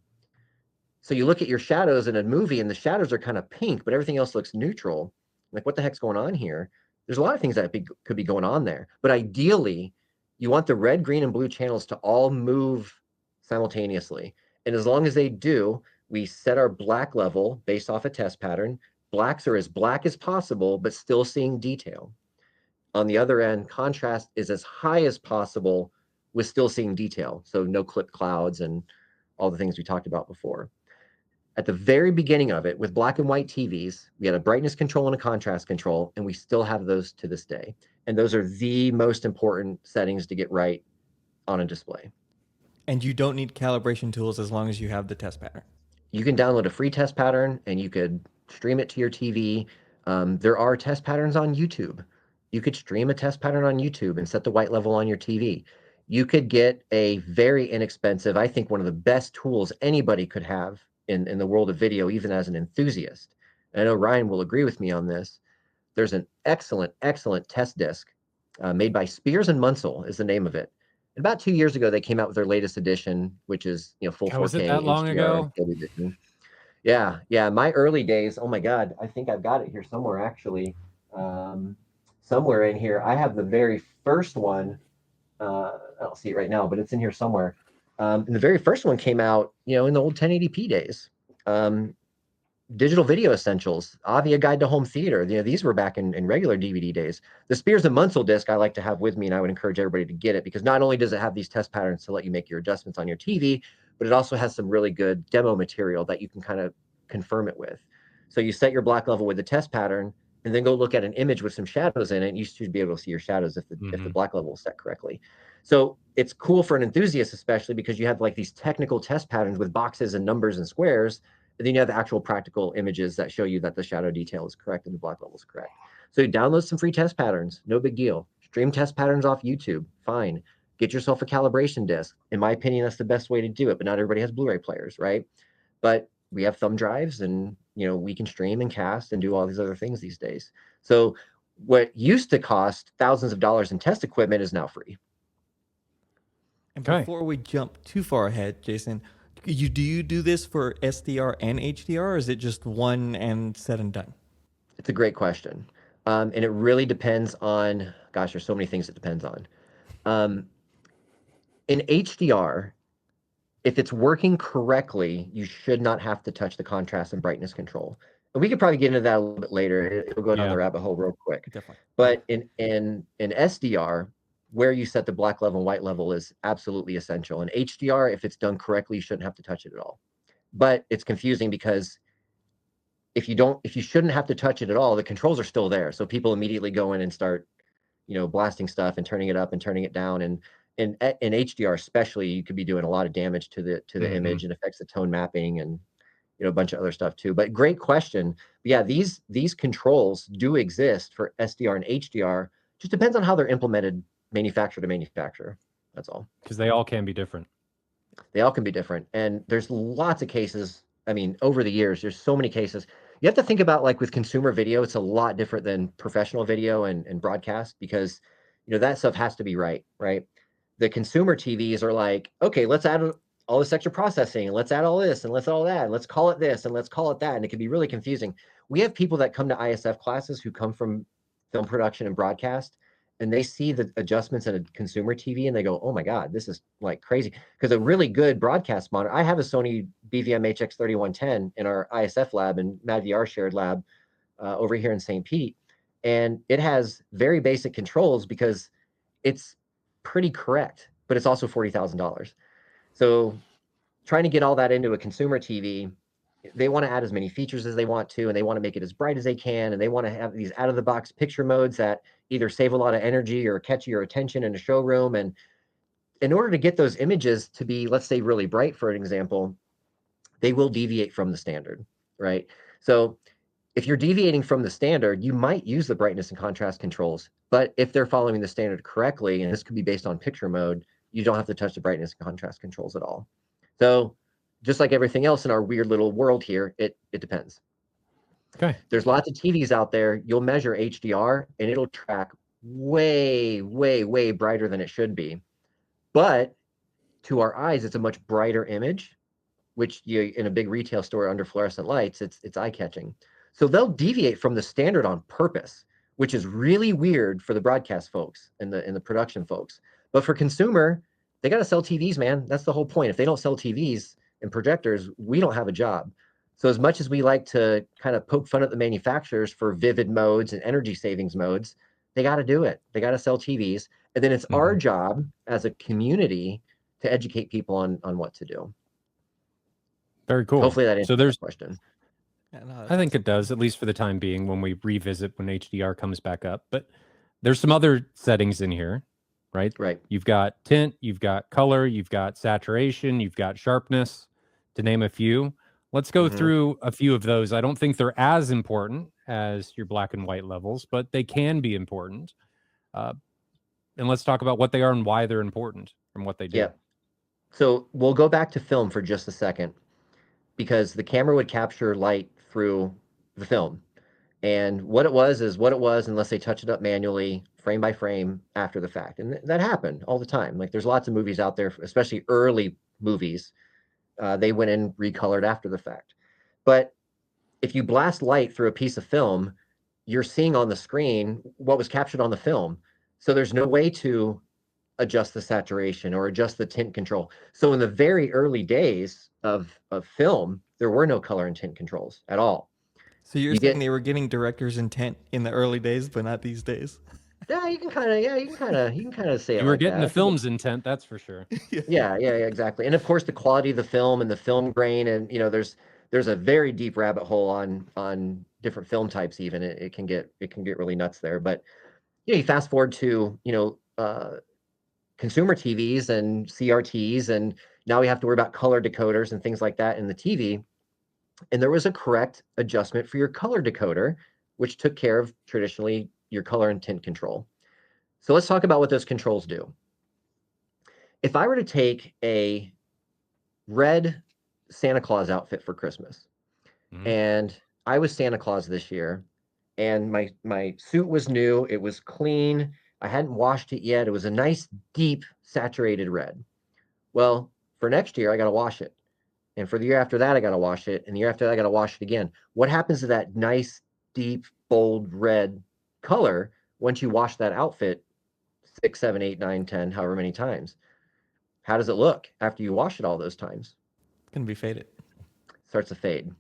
So you look at your shadows in a movie and the shadows are kind of pink, but everything else looks neutral. Like, what the heck's going on here? There's a lot of things that could be going on there. But ideally, you want the red, green, and blue channels to all move simultaneously. And as long as they do, we set our black level based off a test pattern. Blacks are as black as possible, but still seeing detail. On the other end, contrast is as high as possible with still seeing detail. So no clipped clouds and all the things we talked about before. At the very beginning of it, with black and white TVs, we had a brightness control and a contrast control, and we still have those to this day. And those are the most important settings to get right on a display. And you don't need calibration tools as long as you have the test pattern. You can download a free test pattern and you could stream it to your TV. There are test patterns on YouTube. You could stream a test pattern on YouTube and set the white level on your TV. You could get a very inexpensive, I think one of the best tools anybody could have in the world of video, even as an enthusiast. And I know Ryan will agree with me on this. There's an excellent, excellent test disc made by Spears and Munsell is the name of it. And about 2 years ago, they came out with their latest edition, which is full 4K. Was it that long ago? Yeah. My early days. Oh my God, I think I've got it here somewhere actually. Somewhere in here, I have the very first one. I don't see it right now, but it's in here somewhere. And the very first one came out, in the old 1080p days. Digital Video Essentials, Avia Guide to Home Theater. These were back in regular DVD days. The Spears and Munsell disc I like to have with me, and I would encourage everybody to get it because not only does it have these test patterns to let you make your adjustments on your TV, but it also has some really good demo material that you can kind of confirm it with. So you set your black level with the test pattern, and then go look at an image with some shadows in it. And you should be able to see your shadows if the black level is set correctly. So it's cool for an enthusiast, especially because you have like these technical test patterns with boxes and numbers and squares. And then you have the actual practical images that show you that the shadow detail is correct and the black level is correct. So download some free test patterns, no big deal. Stream test patterns off YouTube, fine. Get yourself a calibration disc. In my opinion, that's the best way to do it, but not everybody has Blu-ray players, right? But we have thumb drives, and we can stream and cast and do all these other things these days. So what used to cost thousands of dollars in test equipment is now free. And before we jump too far ahead, Jason, do you do this for SDR and HDR, or is it just one and said and done? It's a great question. And it really depends on, gosh, there's so many things it depends on. In HDR, if it's working correctly, you should not have to touch the contrast and brightness control. And we could probably get into that a little bit later. It'll go down the rabbit hole real quick. Definitely. But in SDR, where you set the black level and white level is absolutely essential. In HDR, if it's done correctly, you shouldn't have to touch it at all. But it's confusing because if you shouldn't have to touch it at all, the controls are still there. So people immediately go in and start, blasting stuff and turning it up and turning it down. And in HDR especially, you could be doing a lot of damage to the image, and affects the tone mapping and a bunch of other stuff too. But great question. But yeah, these controls do exist for SDR and HDR. Just depends on how they're implemented manufacturer to manufacturer. That's all. Because they all can be different. They all can be different. And there's lots of cases. I mean, over the years, there's so many cases. You have to think about, like, with consumer video, it's a lot different than professional video and broadcast, because that stuff has to be right. The consumer TVs are like, okay, let's add all this extra processing, and let's add all this, and let's add all that, and let's call it this, and let's call it that. And it can be really confusing. We have people that come to ISF classes who come from film production and broadcast, and they see the adjustments in a consumer TV, and they go, oh my God, this is like crazy. Because a really good broadcast monitor, I have a Sony BVM HX3110 in our ISF lab and MadVR shared lab over here in St. Pete. And it has very basic controls because it's pretty correct, but it's also $40,000. So trying to get all that into a consumer TV, they want to add as many features as they want to, and they want to make it as bright as they can, and they want to have these out-of-the-box picture modes that either save a lot of energy or catch your attention in a showroom. And in order to get those images to be, let's say, really bright, for an example, they will deviate from the standard, right? So if you're deviating from the standard, you might use the brightness and contrast controls. But if they're following the standard correctly, and this could be based on picture mode, you don't have to touch the brightness and contrast controls at all. So just like everything else in our weird little world here, it depends. Okay. There's lots of TVs out there. You'll measure HDR, and it'll track way, way, way brighter than it should be. But to our eyes, it's a much brighter image, which in a big retail store under fluorescent lights, it's eye-catching. So they'll deviate from the standard on purpose, which is really weird for the broadcast folks and the production folks. But for consumer, they got to sell TVs, man. That's the whole point. If they don't sell TVs and projectors, we don't have a job. So as much as we like to kind of poke fun at the manufacturers for vivid modes and energy savings modes, they got to do it. They got to sell TVs. And then it's our job as a community to educate people on what to do. Very cool. Hopefully that answers the question. I think it does, at least for the time being, when we revisit when HDR comes back up. But there's some other settings in here, right? Right. You've got tint, you've got color, you've got saturation, you've got sharpness, to name a few. Let's go through a few of those. I don't think they're as important as your black and white levels, but they can be important. And let's talk about what they are and why they're important and what they do. Yeah. So we'll go back to film for just a second, because the camera would capture light through the film. And what it was is what it was, unless they touch it up manually, frame by frame, after the fact. And that happened all the time. Like, there's lots of movies out there, especially early movies, they went in recolored after the fact. But if you blast light through a piece of film, you're seeing on the screen what was captured on the film. So there's no way to adjust the saturation or adjust the tint control. So in the very early days of film, there were no color and tint controls at all. So you're saying they were getting director's intent in the early days, but not these days? Yeah, you can kind of say it. You were getting the film's intent, that's for sure. Yeah, exactly. And of course, the quality of the film and the film grain, and there's a very deep rabbit hole on different film types. Even it can get really nuts there. But you fast forward to consumer TVs and CRTs, and now we have to worry about color decoders and things like that in the TV. And there was a correct adjustment for your color decoder, which took care of traditionally your color and tint control. So let's talk about what those controls do. If I were to take a red Santa Claus outfit for Christmas, and I was Santa Claus this year, and my suit was new, it was clean, I hadn't washed it yet, it was a nice, deep, saturated red. Well, for next year, I got to wash it. And for the year after that, I got to wash it. And the year after that, I got to wash it again. What happens to that nice, deep, bold red color once you wash that outfit 6, 7, 8, 9, 10, however many times? How does it look after you wash it all those times? It's going to be faded. Starts to fade.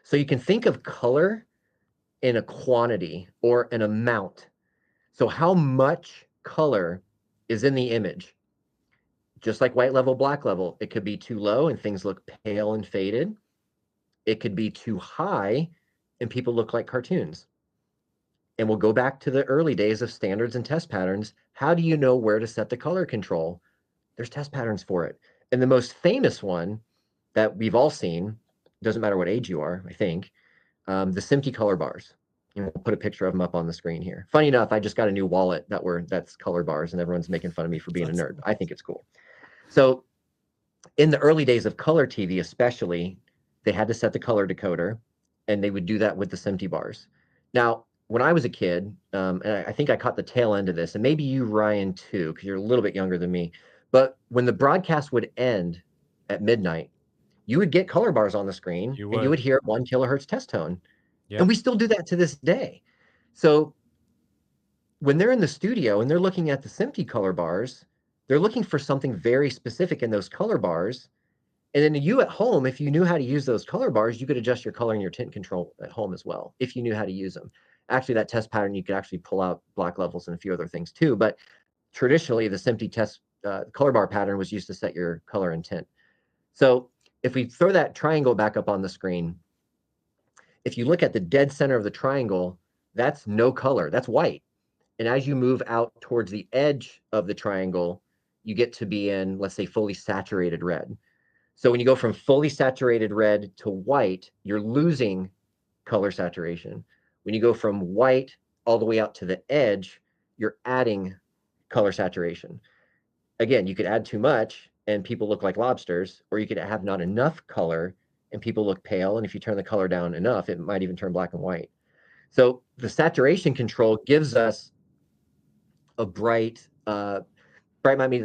So you can think of color in a quantity or an amount. So how much color is in the image? Just like white level, black level, it could be too low and things look pale and faded. It could be too high and people look like cartoons. And we'll go back to the early days of standards and test patterns. How do you know where to set the color control? There's test patterns for it. And the most famous one that we've all seen, doesn't matter what age you are, I think, the SMPTE color bars. And we'll put a picture of them up on the screen here. Funny enough, I just got a new wallet that's color bars, and everyone's making fun of me for being a nerd. I think it's cool. So in the early days of color TV especially, they had to set the color decoder, and they would do that with the SMPTE bars. Now, when I was a kid, and I think I caught the tail end of this, and maybe you, Ryan, too, because you're a little bit younger than me, but when the broadcast would end at midnight, you would get color bars on the screen, and you would hear 1 kilohertz test tone. Yep. And we still do that to this day. So when they're in the studio and they're looking at the SMPTE color bars, they're looking for something very specific in those color bars. And then you at home, if you knew how to use those color bars, you could adjust your color and your tint control at home as well, if you knew how to use them. Actually, that test pattern, you could actually pull out black levels and a few other things too. But traditionally, the SMPTE test color bar pattern was used to set your color and tint. So if we throw that triangle back up on the screen, if you look at the dead center of the triangle, that's no color, that's white. And as you move out towards the edge of the triangle, you get to be in, let's say, fully saturated red. So when you go from fully saturated red to white, you're losing color saturation. When you go from white all the way out to the edge, you're adding color saturation. Again, you could add too much and people look like lobsters, or you could have not enough color and people look pale. And if you turn the color down enough, it might even turn black and white. So the saturation control gives us a bright might be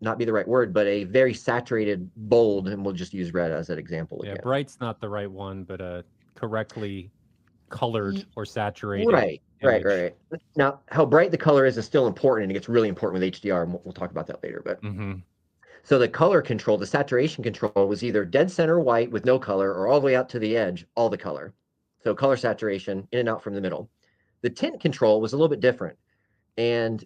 not be the right word, but a very saturated, bold, and we'll just use red as an example again. Yeah, bright's not the right one, but correctly colored or saturated. Right. Now, how bright the color is still important, and it gets really important with HDR, and we'll talk about that later. But so the color control, the saturation control, was either dead center white with no color, or all the way out to the edge, all the color. So color saturation in and out from the middle. The tint control was a little bit different. And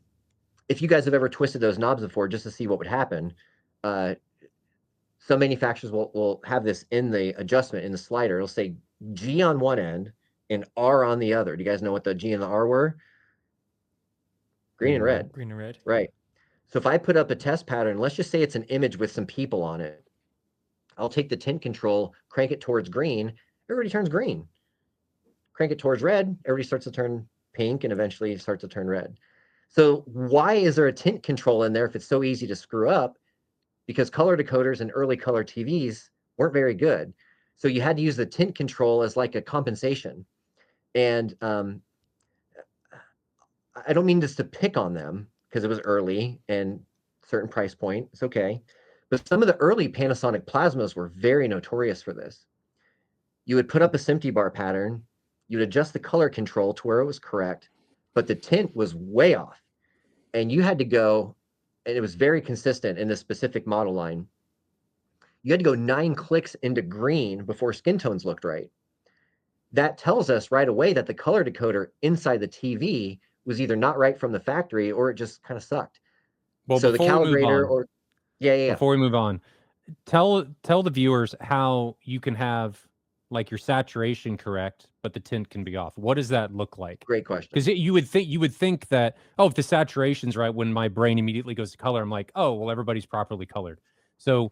if you guys have ever twisted those knobs before just to see what would happen, some manufacturers will have this in the adjustment, in the slider. It'll say G on one end and R on the other. Do you guys know what the G and the R were? Green and red. Green and red. Right. So if I put up a test pattern, let's just say it's an image with some people on it. I'll take the tint control, crank it towards green, everybody turns green. Crank it towards red, everybody starts to turn pink, and eventually it starts to turn red. So why is there a tint control in there if it's so easy to screw up? Because color decoders and early color TVs weren't very good. So you had to use the tint control as like a compensation. And I don't mean just to pick on them because it was early and certain price point. It's okay. But some of the early Panasonic plasmas were very notorious for this. You would put up a SMPTE bar pattern, you'd adjust the color control to where it was correct, but the tint was way off. And you had to go, and it was very consistent in this specific model line. You had to go 9 clicks into green before skin tones looked right. That tells us right away that the color decoder inside the TV was either not right from the factory or it just kind of sucked. Well, so the calibrator Before we move on, tell the viewers how you can have like your saturation correct, but the tint can be off. What does that look like? Great question. Because you would think that, oh, if the saturation's right, when my brain immediately goes to color, I'm like, oh, well, everybody's properly colored. So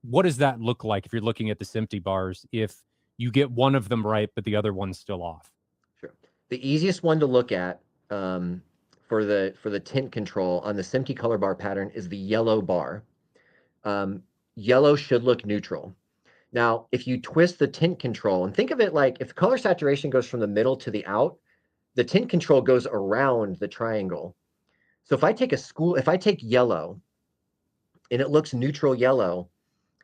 what does that look like if you're looking at the SMPTE bars if you get one of them right, but the other one's still off? The easiest one to look at for the tint control on the SMPTE color bar pattern is the yellow bar. Yellow should look neutral. Now, if you twist the tint control, and think of it like if color saturation goes from the middle to the out, the tint control goes around the triangle. So if I take yellow and it looks neutral yellow,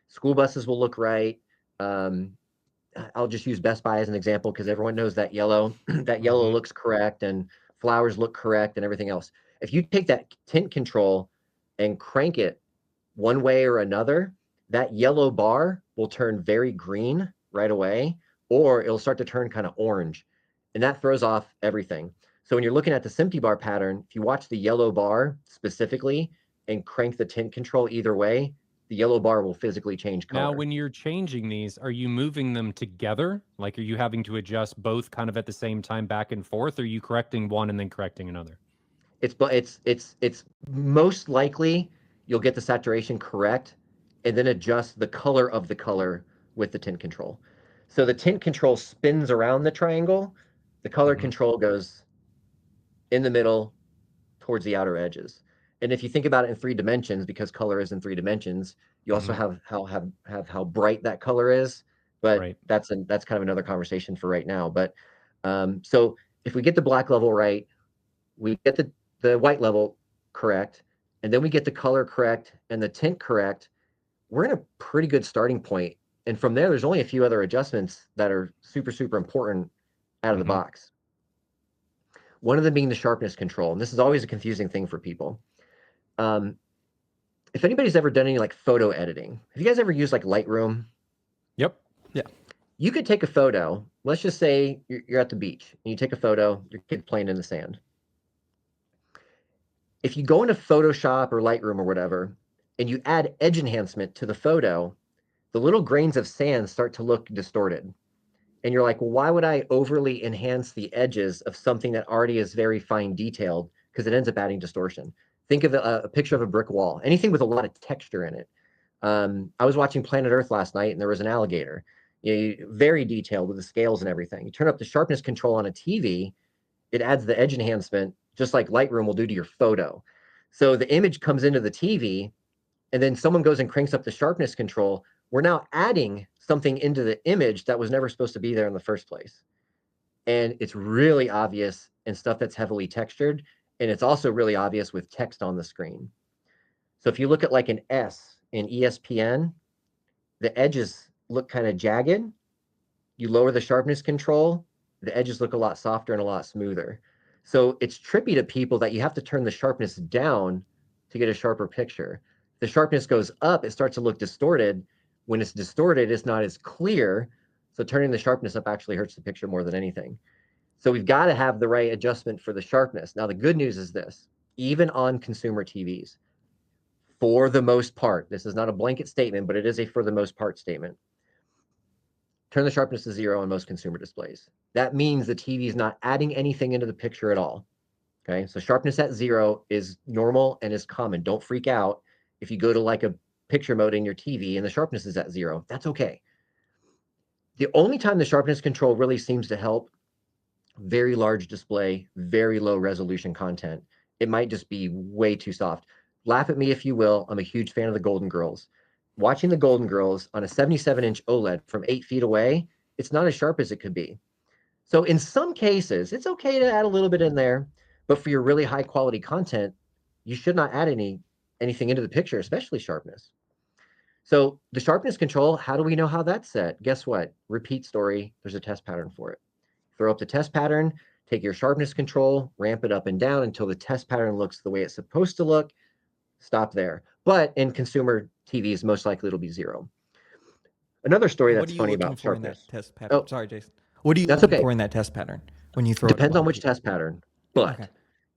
school buses will look right. I'll just use Best Buy as an example because everyone knows that yellow, that yellow looks correct and flowers look correct and everything else. If you take that tint control and crank it one way or another, that yellow bar will turn very green right away, or it'll start to turn kind of orange. And that throws off everything. So when you're looking at the SMPTE bar pattern, if you watch the yellow bar specifically and crank the tint control either way, the yellow bar will physically change color. Now, when you're changing these, are you moving them together? Like, are you having to adjust both kind of at the same time back and forth? Or are you correcting one and then correcting another? It's most likely you'll get the saturation correct and then adjust the color of the color with the tint control. So the tint control spins around the triangle. The color control goes in the middle towards the outer edges. And if you think about it in 3 dimensions, because color is in 3 dimensions, you also have how bright that color is. But that's kind of another conversation for right now. But so if we get the black level right, we get the white level correct, and then we get the color correct and the tint correct, we're in a pretty good starting point. And from there, there's only a few other adjustments that are super, super important out of the box. One of them being the sharpness control. And this is always a confusing thing for people. If anybody's ever done any like photo editing, have you guys ever used like Lightroom? Yep. Yeah. You could take a photo. Let's just say you're at the beach and you take a photo, your kid's playing in the sand. If you go into Photoshop or Lightroom or whatever, and you add edge enhancement to the photo, the little grains of sand start to look distorted. And you're like, well, why would I overly enhance the edges of something that already is very fine detailed? Because it ends up adding distortion. Think of a picture of a brick wall, anything with a lot of texture in it. I was watching Planet Earth last night and there was an alligator, very detailed with the scales and everything. You turn up the sharpness control on a TV, it adds the edge enhancement, just like Lightroom will do to your photo. So the image comes into the TV, and then someone goes and cranks up the sharpness control. We're now adding something into the image that was never supposed to be there in the first place. And it's really obvious in stuff that's heavily textured, and it's also really obvious with text on the screen. So if you look at like an S in ESPN, the edges look kind of jagged. You lower the sharpness control, the edges look a lot softer and a lot smoother. So it's trippy to people that you have to turn the sharpness down to get a sharper picture. If the sharpness goes up, it starts to look distorted. When it's distorted, it's not as clear. So turning the sharpness up actually hurts the picture more than anything. So we've got to have the right adjustment for the sharpness. Now, the good news is this, even on consumer TVs, for the most part, this is not a blanket statement, but it is a for the most part statement. Turn the sharpness to 0 on most consumer displays. That means the TV is not adding anything into the picture at all. Okay, so sharpness at 0 is normal and is common. Don't freak out if you go to like a picture mode in your TV and the sharpness is at 0. That's okay. The only time the sharpness control really seems to help, very large display, very low resolution content. It might just be way too soft. Laugh at me if you will. I'm a huge fan of the Golden Girls. Watching the Golden Girls on a 77-inch OLED from 8 feet away, it's not as sharp as it could be. So in some cases, it's okay to add a little bit in there, but for your really high quality content, you should not add anything into the picture, especially sharpness. So the sharpness control, how do we know how that's set? Guess what? Repeat story, there's a test pattern for it. Throw up the test pattern, take your sharpness control, ramp it up and down until the test pattern looks the way it's supposed to look. Stop there. But in consumer TVs, most likely it'll be 0. Another story that's funny about sharpness. Test pattern? Oh, sorry, Jason. What are you looking for in that test pattern when you throw it? Depends on which test pattern. But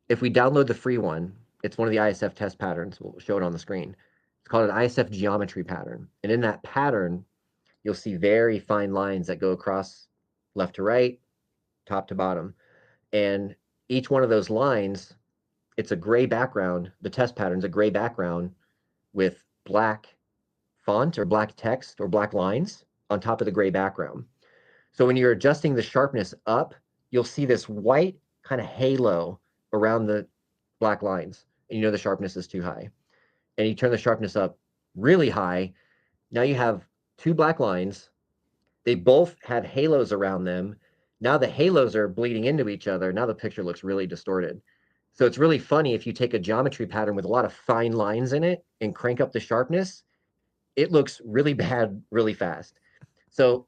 if we download the free one, it's one of the ISF test patterns. We'll show it on the screen. It's called an ISF geometry pattern. And in that pattern, you'll see very fine lines that go across left to right, top to bottom. And each one of those lines, it's a gray background. The test pattern's a gray background with black font or black text or black lines on top of the gray background. So when you're adjusting the sharpness up, you'll see this white kind of halo around the black lines, and you know the sharpness is too high. And you turn the sharpness up really high. Now you have two black lines. They both have halos around them. Now the halos are bleeding into each other. Now the picture looks really distorted. So it's really funny if you take a geometry pattern with a lot of fine lines in it and crank up the sharpness, it looks really bad really fast. So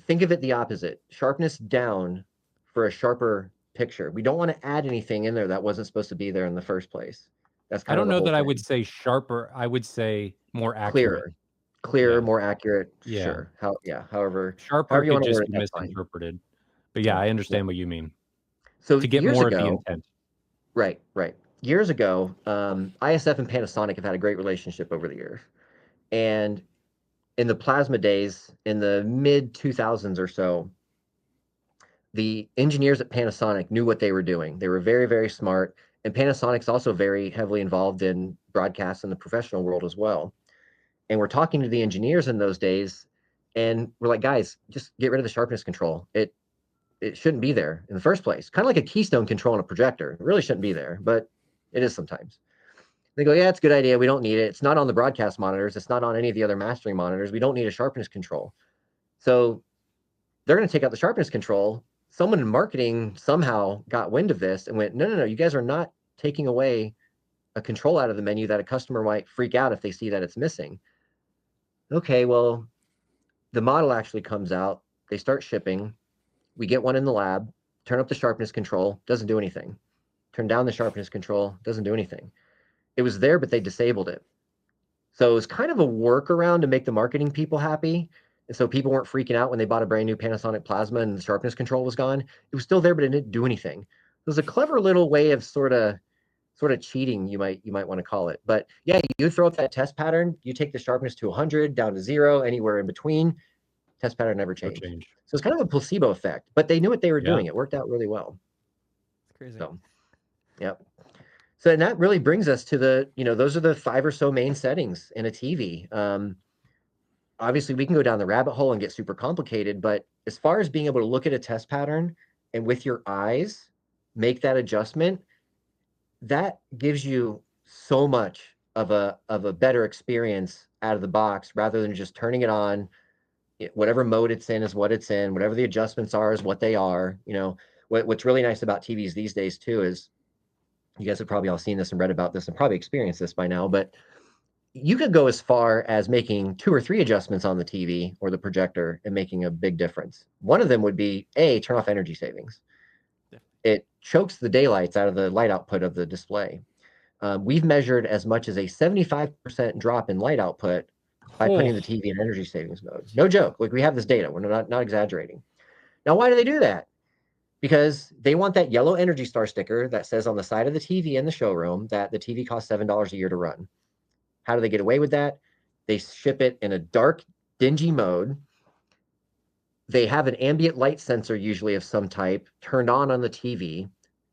think of it the opposite. Sharpness down for a sharper picture. We don't want to add anything in there that wasn't supposed to be there in the first place. That's kind I of don't the know whole that I thing. would say sharper. I would say more accurate. Clearer, Yeah. more accurate. Yeah. Sure. However Sharper you could want to just word it, be that's fine. misinterpreted. But yeah, I understand what you mean. So To get years more of the ago, intent. right. Years ago, ISF and Panasonic have had a great relationship over the years. And in the plasma days, in the mid 2000s or so, the engineers at Panasonic knew what they were doing. They were very, very smart. And Panasonic's also very heavily involved in broadcast in the professional world as well. And we're talking to the engineers in those days, and we're like, guys, just get rid of the sharpness control. It shouldn't be there in the first place. Kind of like a keystone control on a projector. It really shouldn't be there, but it is sometimes. They go, yeah, it's a good idea. We don't need it. It's not on the broadcast monitors. It's not on any of the other mastering monitors. We don't need a sharpness control. So they're going to take out the sharpness control. Someone in marketing somehow got wind of this and went, no, you guys are not taking away a control out of the menu that a customer might freak out if they see that it's missing. Okay, well, the model actually comes out. They start shipping. We get one in the lab, turn up the sharpness control, doesn't do anything. Turn down the sharpness control, doesn't do anything. It was there, but they disabled it. So it was kind of a workaround to make the marketing people happy. And so people weren't freaking out when they bought a brand new Panasonic Plasma and the sharpness control was gone. It was still there, but it didn't do anything. It was a clever little way of sort of cheating, you might want to call it. But yeah, you throw up that test pattern, you take the sharpness to 100, down to 0, anywhere in between, test pattern never changed. So it's kind of a placebo effect, but they knew what they were doing. It worked out really well. It's crazy. So, yep. So, and that really brings us to the, those are the 5 or so main settings in a TV. Obviously, we can go down the rabbit hole and get super complicated, but as far as being able to look at a test pattern and with your eyes make that adjustment, that gives you so much of a better experience out of the box rather than just turning it on. Whatever mode it's in is what it's in. Whatever the adjustments are is what they are. What's really nice about TVs these days too is you guys have probably all seen this and read about this and probably experienced this by now, but you could go as far as making 2 or 3 adjustments on the TV or the projector and making a big difference. One of them would be turn off energy savings. It chokes the daylights out of the light output of the display. We've measured as much as a 75% drop in light output by putting the TV in energy savings mode. No joke. Like, we have this data. We're not exaggerating. Now, why do they do that? Because they want that yellow Energy Star sticker that says on the side of the TV in the showroom that the TV costs $7 a year to run. How do they get away with that? They ship it in a dark, dingy mode. They have an ambient light sensor, usually of some type, turned on the TV.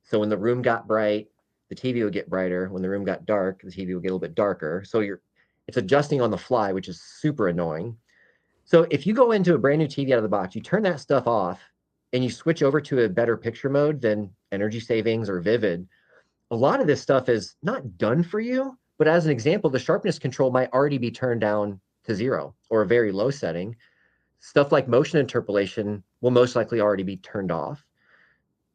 So when the room got bright, the TV would get brighter. When the room got dark, the TV would get a little bit darker. So it's adjusting on the fly, which is super annoying. So if you go into a brand new TV out of the box, you turn that stuff off and you switch over to a better picture mode than energy savings or vivid, a lot of this stuff is not done for you. But as an example, the sharpness control might already be turned down to 0 or a very low setting. Stuff like motion interpolation will most likely already be turned off.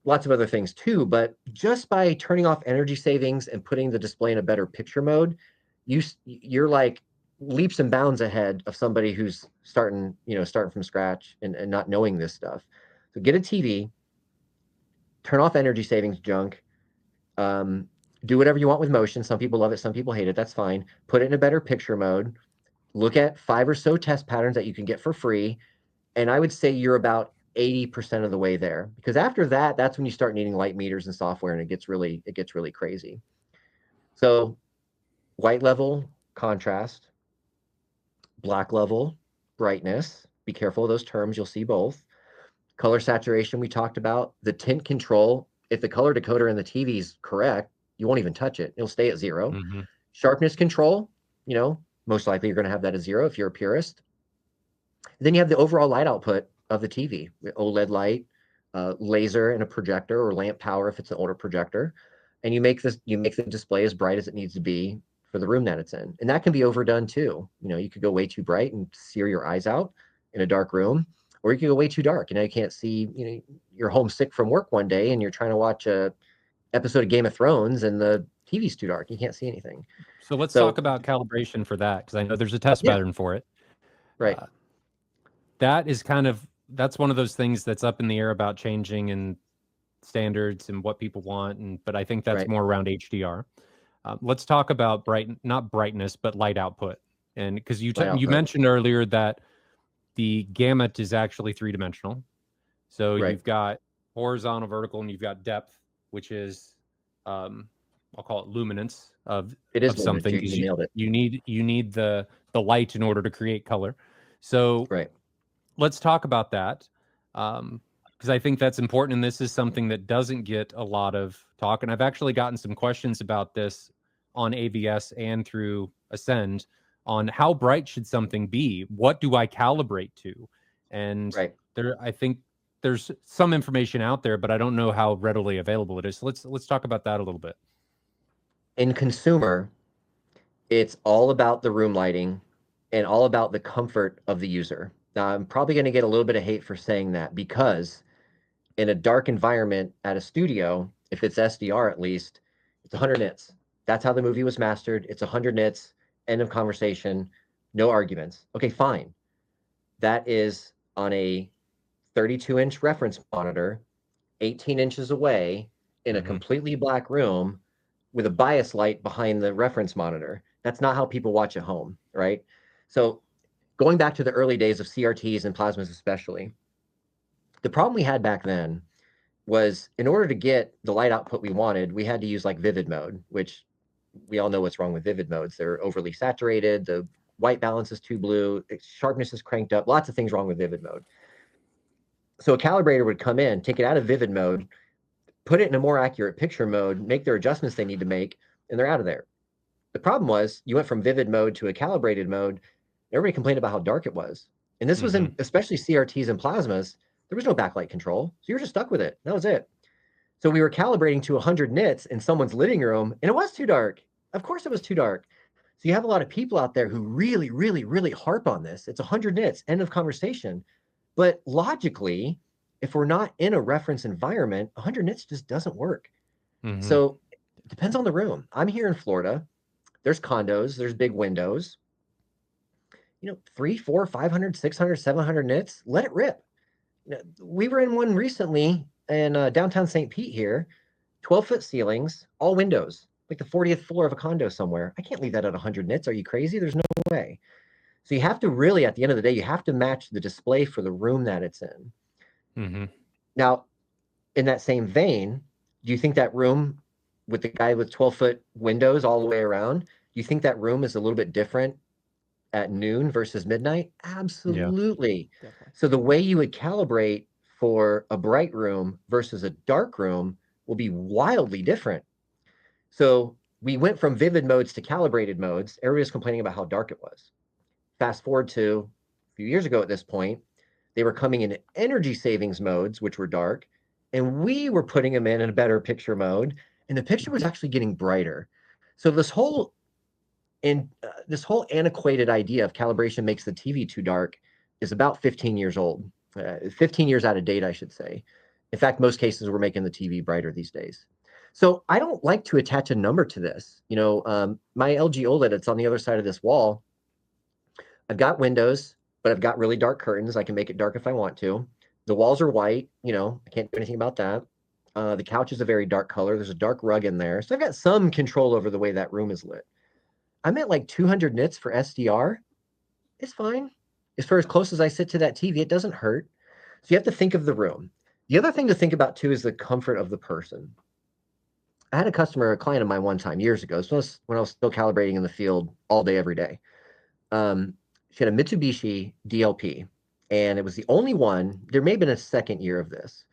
Lots of other things too, but just by turning off energy savings and putting the display in a better picture mode, you're like leaps and bounds ahead of somebody who's starting from scratch and not knowing this stuff. So get a TV, turn off energy savings junk, do whatever you want with motion. Some people love it, some people hate it. That's fine. Put it in a better picture mode. Look at 5 or so test patterns that you can get for free. And I would say you're about 80% of the way there, because after that, that's when you start needing light meters and software, and it gets really crazy. So white level, contrast, black level, brightness. Be careful of those terms. You'll see both. Color saturation, we talked about. The tint control, if the color decoder in the TV is correct, you won't even touch it. It'll stay at 0. Mm-hmm. Sharpness control, most likely you're going to have that at 0 if you're a purist. Then you have the overall light output of the TV, OLED light, laser and a projector, or lamp power if it's an older projector, and you make the display as bright as it needs to be for the room that it's in. And that can be overdone too. You could go way too bright and sear your eyes out in a dark room, or you could go way too dark. You can't see. You're homesick from work one day and you're trying to watch a episode of Game of Thrones and the TV's too dark. You can't see anything. So let's talk about calibration for that, because I know there's a test pattern for it. Right. That's one of those things that's up in the air about changing and standards and what people want. But I think that's more around HDR. Let's talk about not brightness, but light output. And because you mentioned earlier that the gamut is actually 3-dimensional. So you've got horizontal, vertical, and you've got depth, which is, I'll call it luminance of something. You nailed it. You need the light in order to create color. So let's talk about that, because I think that's important. And this is something that doesn't get a lot of talk. And I've actually gotten some questions about this on AVS and through Ascend on how bright should something be? What do I calibrate to? And I think there's some information out there, but I don't know how readily available it is. So let's talk about that a little bit. In consumer, it's all about the room lighting and all about the comfort of the user. Now, I'm probably going to get a little bit of hate for saying that, because in a dark environment at a studio, if it's SDR at least, it's 100 nits. That's how the movie was mastered. It's 100 nits, end of conversation, no arguments. Okay, fine. That is on a 32-inch reference monitor, 18 inches away in a completely black room with a bias light behind the reference monitor. That's not how people watch at home, right? So going back to the early days of CRTs and plasmas especially, the problem we had back then was, in order to get the light output we wanted, we had to use like vivid mode, which we all know what's wrong with vivid modes. They're overly saturated, the white balance is too blue, sharpness is cranked up, lots of things wrong with vivid mode. So a calibrator would come in, take it out of vivid mode, put it in a more accurate picture mode, make their adjustments they need to make, and they're out of there. The problem was, you went from vivid mode to a calibrated mode, everybody complained about how dark it was. And this was in especially CRTs and plasmas, there was no backlight control. So you were just stuck with it. That was it. So we were calibrating to 100 nits in someone's living room, and it was too dark. Of course it was too dark. So you have a lot of people out there who really, really, really harp on this. It's 100 nits, end of conversation. But logically, if we're not in a reference environment, 100 nits just doesn't work. So it depends on the room. I'm here in Florida. There's condos, there's big windows. 300, 400, 500, 600, 700 nits, let it rip. We were in one recently in downtown St. Pete here, 12-foot ceilings, all windows, like the 40th floor of a condo somewhere. I can't leave that at 100 nits. Are you crazy? There's no way. So you have to really, at the end of the day, you have to match the display for the room that it's in. Now, in that same vein, do you think that room with the guy with 12-foot windows all the way around, do you think that room is a little bit different at noon versus midnight? Absolutely. Yeah, so the way you would calibrate for a bright room versus a dark room will be wildly different. So we went from vivid modes to calibrated modes. Everybody was complaining about how dark it was. Fast forward to a few years ago at this point, they were coming in energy savings modes, which were dark, and we were putting them in a better picture mode, and the picture was actually getting brighter. So this whole antiquated idea of calibration makes the TV too dark is about 15 years old, 15 years out of date, I should say. In fact, most cases we're making the TV brighter these days. So I don't like to attach a number to this. My LG OLED, it's on the other side of this wall. I've got windows, but I've got really dark curtains. I can make it dark if I want to. The walls are white. I can't do anything about that. The couch is a very dark color. There's a dark rug in there. So I've got some control over the way that room is lit. I'm at like 200 nits for SDR. It's fine. As far as close as I sit to that TV, it doesn't hurt. So you have to think of the room. The other thing to think about too is the comfort of the person. I had a client of mine one time years ago, so when I was still calibrating in the field all day, every day. She had a Mitsubishi DLP, and it was the only one. There may have been a second year of this.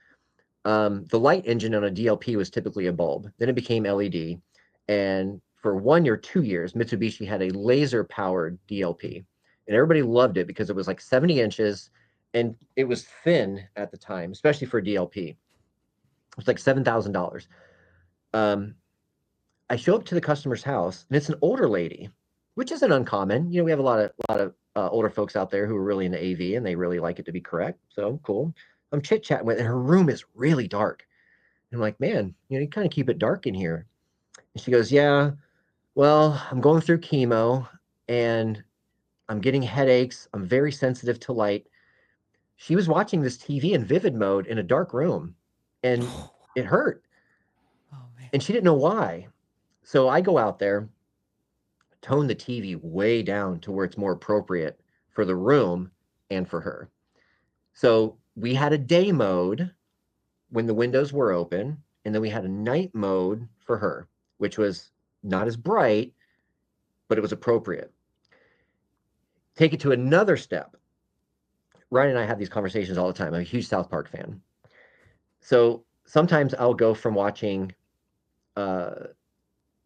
The light engine on a DLP was typically a bulb. Then it became LED. And for 1 or 2 years, Mitsubishi had a laser-powered DLP. And everybody loved it because it was like 70 inches, and it was thin at the time, especially for DLP. It was like $7,000. I show up to the customer's house, and it's an older lady, which isn't uncommon. We have a lot of older folks out there who are really into AV, and they really like it to be correct. So cool. I'm chit chatting with, and her room is really dark. And I'm like, man, you kind of keep it dark in here. And she goes, yeah, well, I'm going through chemo, and I'm getting headaches. I'm very sensitive to light. She was watching this TV in vivid mode in a dark room, and it hurt. Oh, man. And she didn't know why. So I go out there, tone the TV way down to where it's more appropriate for the room and for her. So we had a day mode when the windows were open, and then we had a night mode for her, which was not as bright, but it was appropriate. Take it to another step. Ryan and I have these conversations all the time. I'm a huge South Park fan. So sometimes I'll go from watching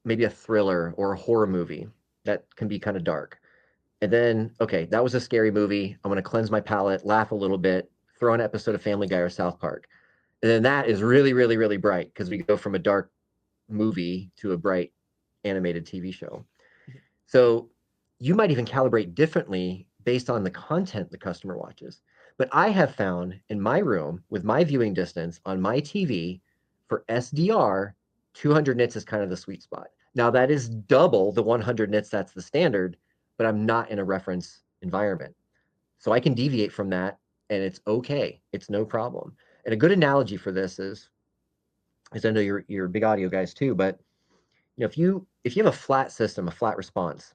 maybe a thriller or a horror movie that can be kind of dark. And then, okay, that was a scary movie. I'm going to cleanse my palate, laugh a little bit, throw an episode of Family Guy or South Park. And then that is really, really, really bright because we go from a dark movie to a bright animated TV show. So you might even calibrate differently based on the content the customer watches. But I have found in my room with my viewing distance on my TV for SDR, 200 nits is kind of the sweet spot. Now that is double the 100 nits, that's the standard, but I'm not in a reference environment. So I can deviate from that and it's okay. It's no problem. And a good analogy for this is I know you're big audio guys too, but if you have a flat system, a flat response,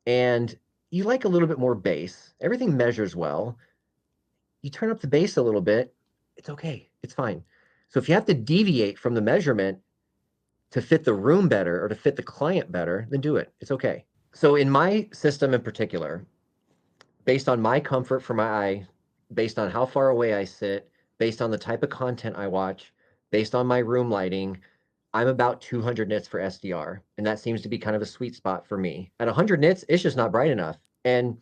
and you like a little bit more bass, everything measures well, you turn up the bass a little bit, it's okay, it's fine. So if you have to deviate from the measurement to fit the room better or to fit the client better, then do it. It's okay. So in my system in particular, based on my comfort for my eye, based on how far away I sit, based on the type of content I watch, based on my room lighting, I'm about 200 nits for SDR. And that seems to be kind of a sweet spot for me. At 100 nits, it's just not bright enough. And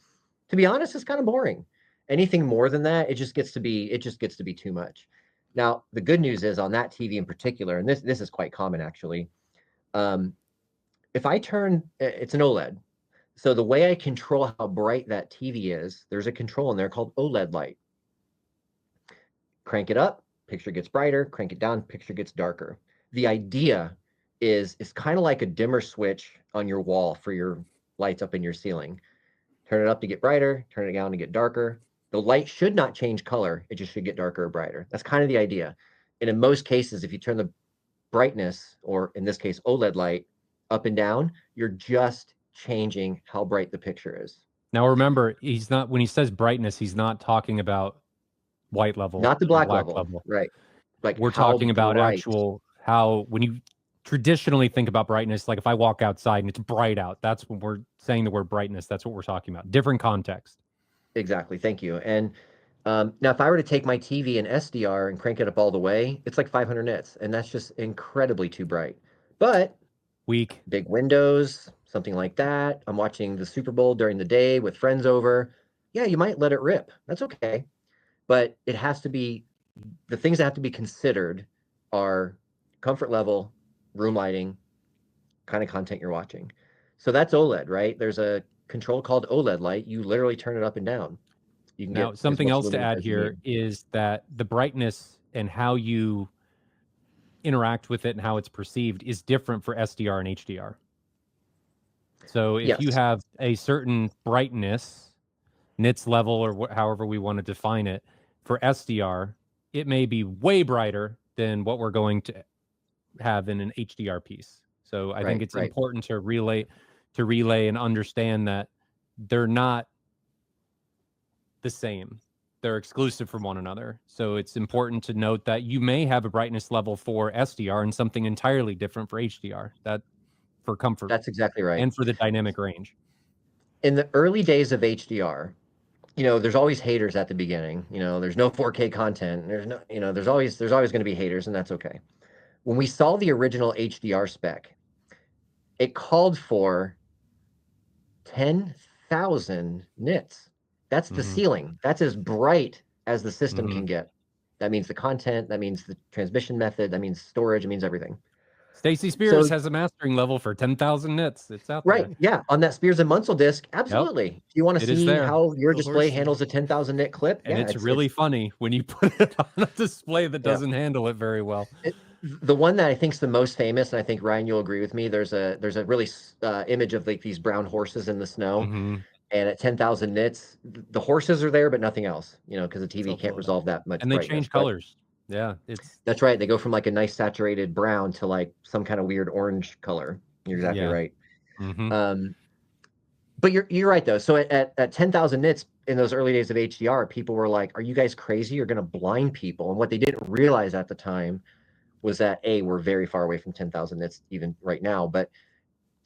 to be honest, it's kind of boring. Anything more than that, it just gets to be too much. Now, the good news is on that TV in particular, and this is quite common actually. If I turn, it's an OLED. So the way I control how bright that TV is, there's a control in there called OLED light. Crank it up, picture gets brighter. Crank it down, picture gets darker. The idea is it's kind of like a dimmer switch on your wall for your lights up in your ceiling. Turn it up to get brighter, turn it down to get darker. The light should not change color. It just should get darker or brighter. That's kind of the idea. And in most cases, if you turn the brightness, or in this case, OLED light, up and down, you're just changing how bright the picture is. Now remember, when he says brightness, he's not talking about white level, not the black level, right? Like we're talking about actual how when you traditionally think about brightness, like if I walk outside and it's bright out, that's when we're saying the word brightness. That's what we're talking about. Different context. Exactly. Thank you. And now if I were to take my TV and SDR and crank it up all the way, it's like 500 nits, and that's just incredibly too bright. But weak, big windows, something like that. I'm watching the Super Bowl during the day with friends over. Yeah, you might let it rip. That's okay. But it has to be, the things that have to be considered are comfort level, room lighting, kind of content you're watching. So that's OLED, right? There's a control called OLED light. You literally turn it up and down. You can now, get something else to add here is that the brightness and how you interact with it and how it's perceived is different for SDR and HDR. So if you have a certain brightness, nits level, or however we want to define it, for SDR, it may be way brighter than what we're going to have in an HDR piece. So I think it's important to relay and understand that they're not the same. They're exclusive from one another. So it's important to note that you may have a brightness level for SDR and something entirely different for HDR. That for comfort. That's exactly right. And for the dynamic range. In the early days of HDR, there's always haters at the beginning. There's no 4K content. There's always going to be haters, and that's okay. When we saw the original HDR spec, it called for 10,000 nits. That's the ceiling. That's as bright as the system can get. That means the content, that means the transmission method, that means storage, it means everything. Stacy Spears has a mastering level for 10,000 nits. It's out there. Yeah, on that Spears and Munsell disc, absolutely. Yep. If you want to see how your display handles a 10,000 nit clip, and it's really funny when you put it on a display that doesn't handle it very well. The one that I think is the most famous, and I think Ryan, you'll agree with me. There's a really image of like these brown horses in the snow, and at 10,000 nits, the horses are there, but nothing else. Because the TV can't resolve that much. And they change colors. Yeah, that's right. They go from like a nice saturated brown to like some kind of weird orange color. You're exactly right. But you're right though. So at 10,000 nits in those early days of HDR, people were like, "Are you guys crazy? You're going to blind people." And what they didn't realize at the time was that we're very far away from 10,000 nits even right now. But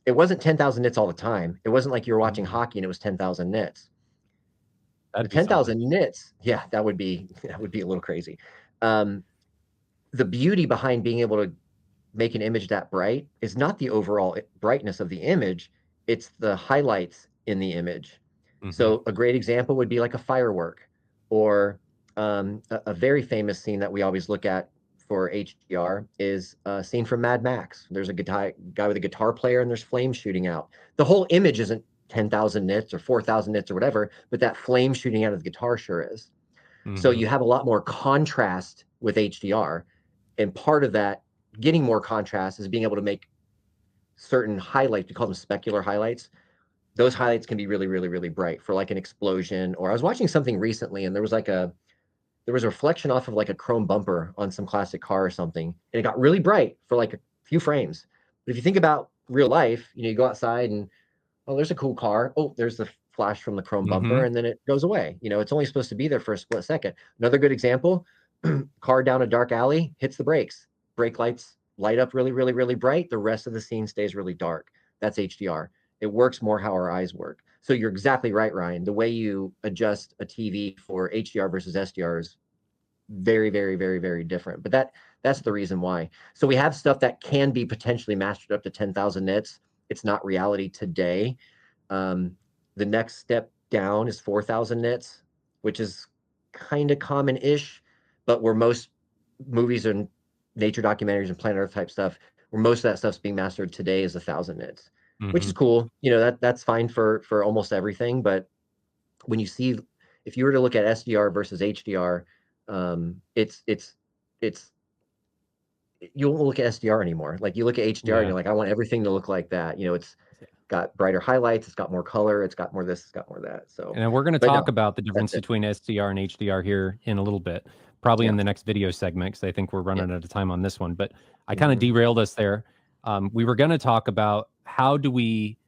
it wasn't 10,000 nits all the time. It wasn't like you were watching hockey and it was 10,000 nits. 10,000 nits, that would be a little crazy. The beauty behind being able to make an image that bright is not the overall brightness of the image, it's the highlights in the image. So a great example would be like a firework, or a very famous scene that we always look at for HDR is a scene from Mad Max. There's a guy with a guitar player and there's flames shooting out. The whole image isn't 10,000 nits or 4,000 nits or whatever, but that flame shooting out of the guitar sure is. So you have a lot more contrast with HDR. And part of that, getting more contrast, is being able to make certain highlights. We call them specular highlights. Those highlights can be really, really, really bright for like an explosion. Or I was watching something recently and there was a reflection off of like a chrome bumper on some classic car or something. And it got really bright for like a few frames. But if you think about real life, you go outside and, oh, there's a cool car. Oh, there's the flash from the chrome bumper, and then it goes away. It's only supposed to be there for a split second. Another good example, car down a dark alley, hits the brakes. Brake lights light up really, really, really bright. The rest of the scene stays really dark. That's HDR. It works more how our eyes work. So you're exactly right, Ryan. The way you adjust a TV for HDR versus SDR is very, very, very, very different. But that's the reason why. So we have stuff that can be potentially mastered up to 10,000 nits. It's not reality today. The next step down is 4,000 nits, which is kind of common-ish, but where most movies and nature documentaries and planet Earth type stuff, where most of that stuff's being mastered today, is 1,000 nits, which is cool. That's fine for almost everything. But when you see, if you were to look at SDR versus HDR, you won't look at SDR anymore. Like you look at HDR and you're like, I want everything to look like that. It's got brighter highlights, it's got more color, it's got more this, it's got more that. So, and we're going to talk about the difference between SDR and HDR here in a little bit, probably in the next video segment, because I think we're running out of time on this one. But I kind of derailed us there. We were going to talk about how do we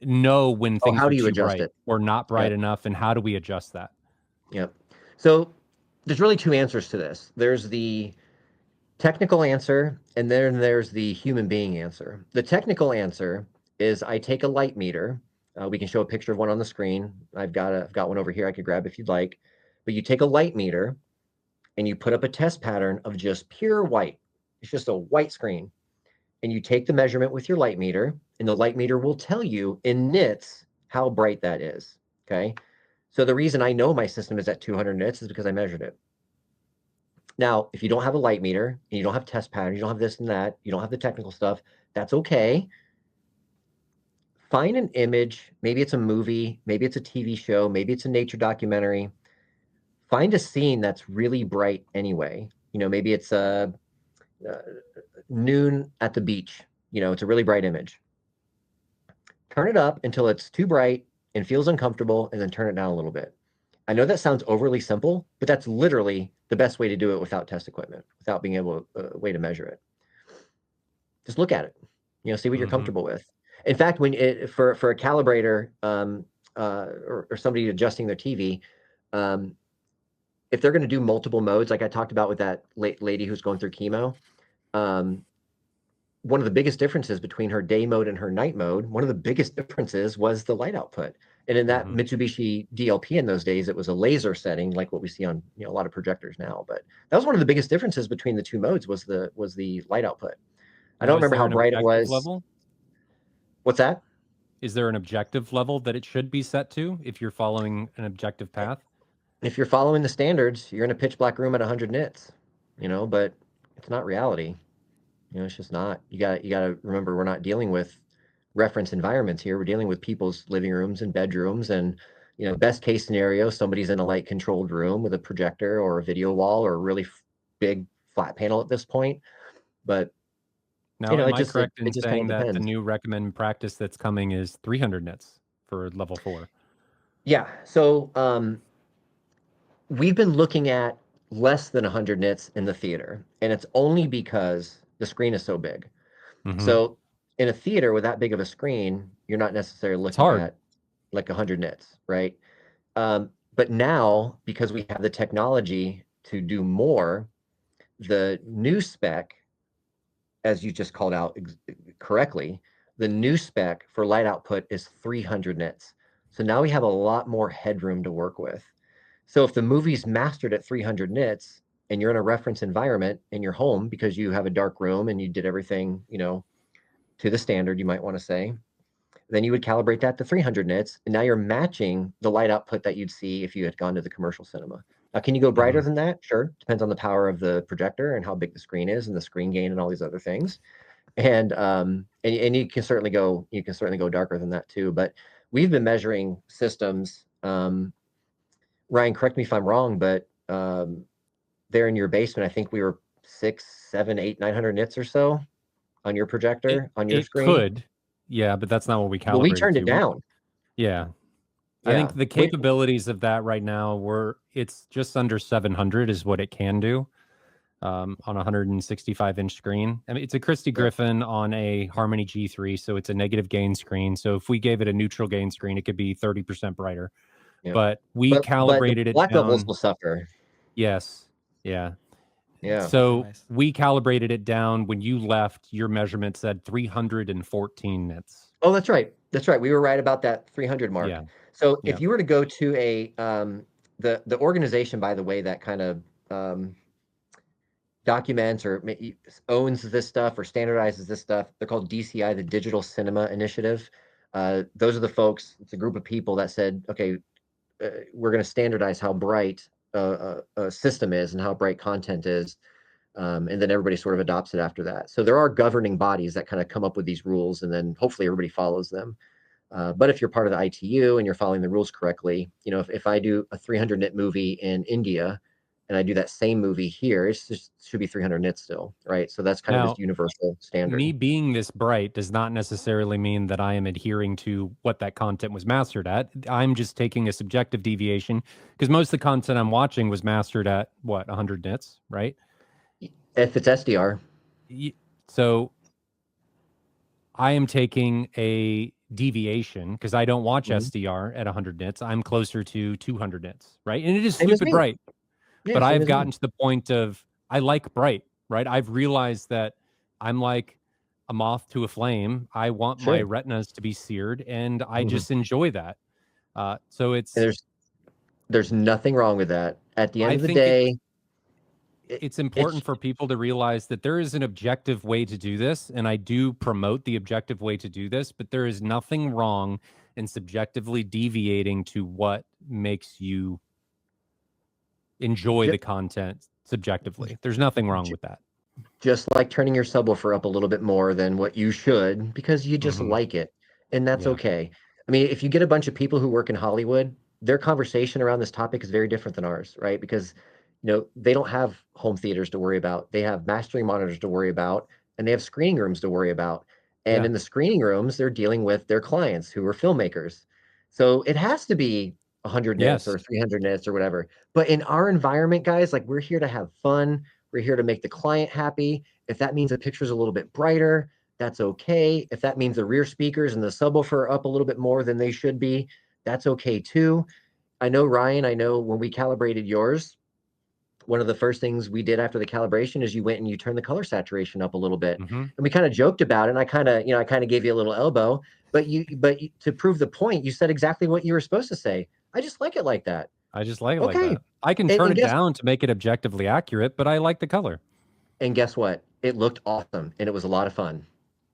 know when things are too bright or not bright enough, and how do we adjust that? Yep. So there's really two answers to this. There's the technical answer, and then there's the human being answer. The technical answer is I take a light meter. We can show a picture of one on the screen. I've got one over here I could grab if you'd like. But you take a light meter and you put up a test pattern of just pure white. It's just a white screen. And you take the measurement with your light meter, and the light meter will tell you in nits how bright that is. Okay. So the reason I know my system is at 200 nits is because I measured it. Now, if you don't have a light meter and you don't have test patterns, you don't have this and that, you don't have the technical stuff, that's okay. Find an image. Maybe it's a movie, maybe it's a TV show, maybe it's a nature documentary. Find a scene that's really bright anyway. Maybe it's noon at the beach. It's a really bright image. Turn it up until it's too bright and feels uncomfortable, and then turn it down a little bit. I know that sounds overly simple, but that's literally the best way to do it without test equipment, without being able to way to measure it. Just look at it, see what you're comfortable with. In fact, when for a calibrator or somebody adjusting their TV, if they're going to do multiple modes, like I talked about with that lady who's going through chemo, one of the biggest differences between her day mode and her night mode, one of the biggest differences was the light output. And in that Mitsubishi DLP in those days, it was a laser setting, like what we see on a lot of projectors now. But that was one of the biggest differences between the two modes was the light output. I don't remember how bright it was. Level? What's that? Is there an objective level that it should be set to if you're following an objective path? If you're following the standards, you're in a pitch black room at 100 nits, but it's not reality. It's just not. You got to remember, we're not dealing with reference environments here. We're dealing with people's living rooms and bedrooms, and best case scenario, somebody's in a light controlled room with a projector or a video wall or a really big flat panel at this point. But now, am I correct in just saying kind of that depends. the new recommended practice that's coming is 300 nits for level 4? Yeah. So we've been looking at less than 100 nits in the theater, and it's only because the screen is so big. So in a theater with that big of a screen, you're not necessarily looking at like 100 nits, right? But now, because we have the technology to do more, the new spec, as you just called out correctly, the new spec for light output is 300 nits. So now we have a lot more headroom to work with. So if the movie's mastered at 300 nits and you're in a reference environment in your home because you have a dark room and you did everything, to the standard, you might want to say, then you would calibrate that to 300 nits, and now you're matching the light output that you'd see if you had gone to the commercial cinema. Now, can you go brighter than that? Sure. Depends on the power of the projector and how big the screen is and the screen gain and all these other things. And you can certainly go darker than that too. But we've been measuring systems. Ryan, correct me if I'm wrong, but there in your basement, I think we were 600, 700, 800, 900 nits or so on your projector, on your screen. It could. Yeah, but that's not what we calibrated. Well, we turned it down. Yeah. I think the capabilities of that right now it's just under 700 is what it can do on a 165-inch screen. I mean, it's a Christie Griffin on a Harmony G3, so it's a negative gain screen. So if we gave it a neutral gain screen, it could be 30% brighter. Yeah. But we calibrated it black down. levels will suffer. Yes. Yeah. Yeah. So we calibrated it down. When you left, your measurement said 314 nits. Oh, that's right. That's right. We were right about that 300 mark. Yeah. So if you were to go to a the organization, by the way, that kind of documents or owns this stuff or standardizes this stuff, they're called DCI, the Digital Cinema Initiative. Those are the folks. It's a group of people that said, okay, we're going to standardize how bright a system is and how bright content is. And then everybody sort of adopts it after that. So there are governing bodies that kind of come up with these rules, and then hopefully everybody follows them. But if you're part of the ITU and you're following the rules correctly, if I do a 300 nit movie in India and I do that same movie here, it should be 300 nits still, right? So that's kind of this universal standard. Me being this bright does not necessarily mean that I am adhering to what that content was mastered at. I'm just taking a subjective deviation because most of the content I'm watching was mastered at, 100 nits, right? If it's SDR. So I am taking a deviation because I don't watch SDR at 100 nits. I'm closer to 200 nits, right? And it is stupid bright. Yeah, but I've gotten to the point of I like bright, right? I've realized that I'm like a moth to a flame. I want my retinas to be seared, and I just enjoy that. So there's nothing wrong with that. At the end of the day, it's important for people to realize that there is an objective way to do this, and I do promote the objective way to do this, but there is nothing wrong in subjectively deviating to what makes you enjoy the content subjectively. There's nothing wrong with that. Just like turning your subwoofer up a little bit more than what you should because you just like it, and that's okay. I mean, if you get a bunch of people who work in Hollywood, their conversation around this topic is very different than ours, right? Because they don't have home theaters to worry about. They have mastering monitors to worry about, and they have screening rooms to worry about. And in the screening rooms, they're dealing with their clients who are filmmakers. So it has to be 100 nits or 300 nits or whatever. But in our environment, guys, like, we're here to have fun. We're here to make the client happy. If that means the picture's a little bit brighter, that's okay. If that means the rear speakers and the subwoofer are up a little bit more than they should be, that's okay too. I know, Ryan, when we calibrated yours, one of the first things we did after the calibration is you went and you turned the color saturation up a little bit. And we kind of joked about it, and I kind of gave you a little elbow, but to prove the point, you said exactly what you were supposed to say. I just like it like that. I just like it like that. I can turn it down to make it objectively accurate, but I like the color. And guess what? It looked awesome, and it was a lot of fun.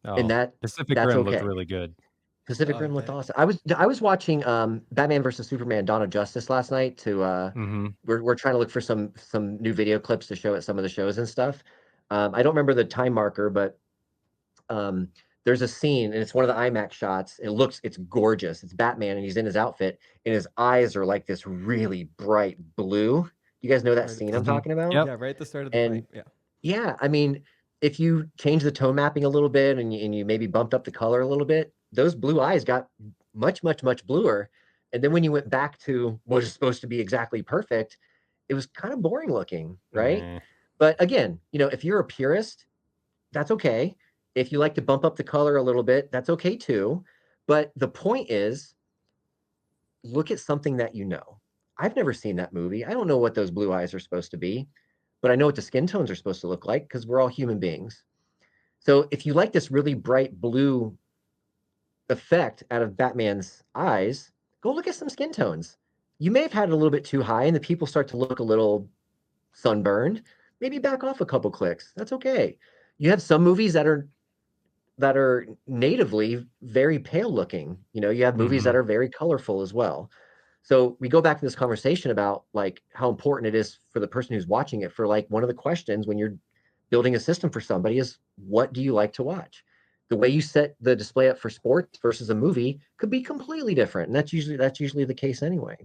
And Pacific Rim looked really good. Pacific Rim looked awesome. I was watching Batman versus Superman: Dawn of Justice last night to we're trying to look for some new video clips to show at some of the shows and stuff. I don't remember the time marker, but there's a scene and it's one of the IMAX shots. It's gorgeous. It's Batman and he's in his outfit and his eyes are like this really bright blue. You guys know that scene I'm talking about? Yeah, right at the start of the fight. Yeah. Yeah, I mean, if you change the tone mapping a little bit and you maybe bumped up the color a little bit, those blue eyes got much bluer. And then when you went back to what is supposed to be exactly perfect, it was kind of boring looking, right? But again, if you're a purist, that's okay. If you like to bump up the color a little bit, that's okay too. But the point is, look at something that you know. I've never seen that movie. I don't know what those blue eyes are supposed to be, but I know what the skin tones are supposed to look like because we're all human beings. So if you like this really bright blue effect out of Batman's eyes, go look at some skin tones. You may have had it a little bit too high and the people start to look a little sunburned. Maybe back off a couple clicks. That's okay. You have some movies that are natively very pale looking. You have movies that are very colorful as well. So we go back to this conversation about like how important it is for the person who's watching it, for like one of the questions when you're building a system for somebody is, what do you like to watch? The way you set the display up for sports versus a movie could be completely different. And that's usually the case anyway.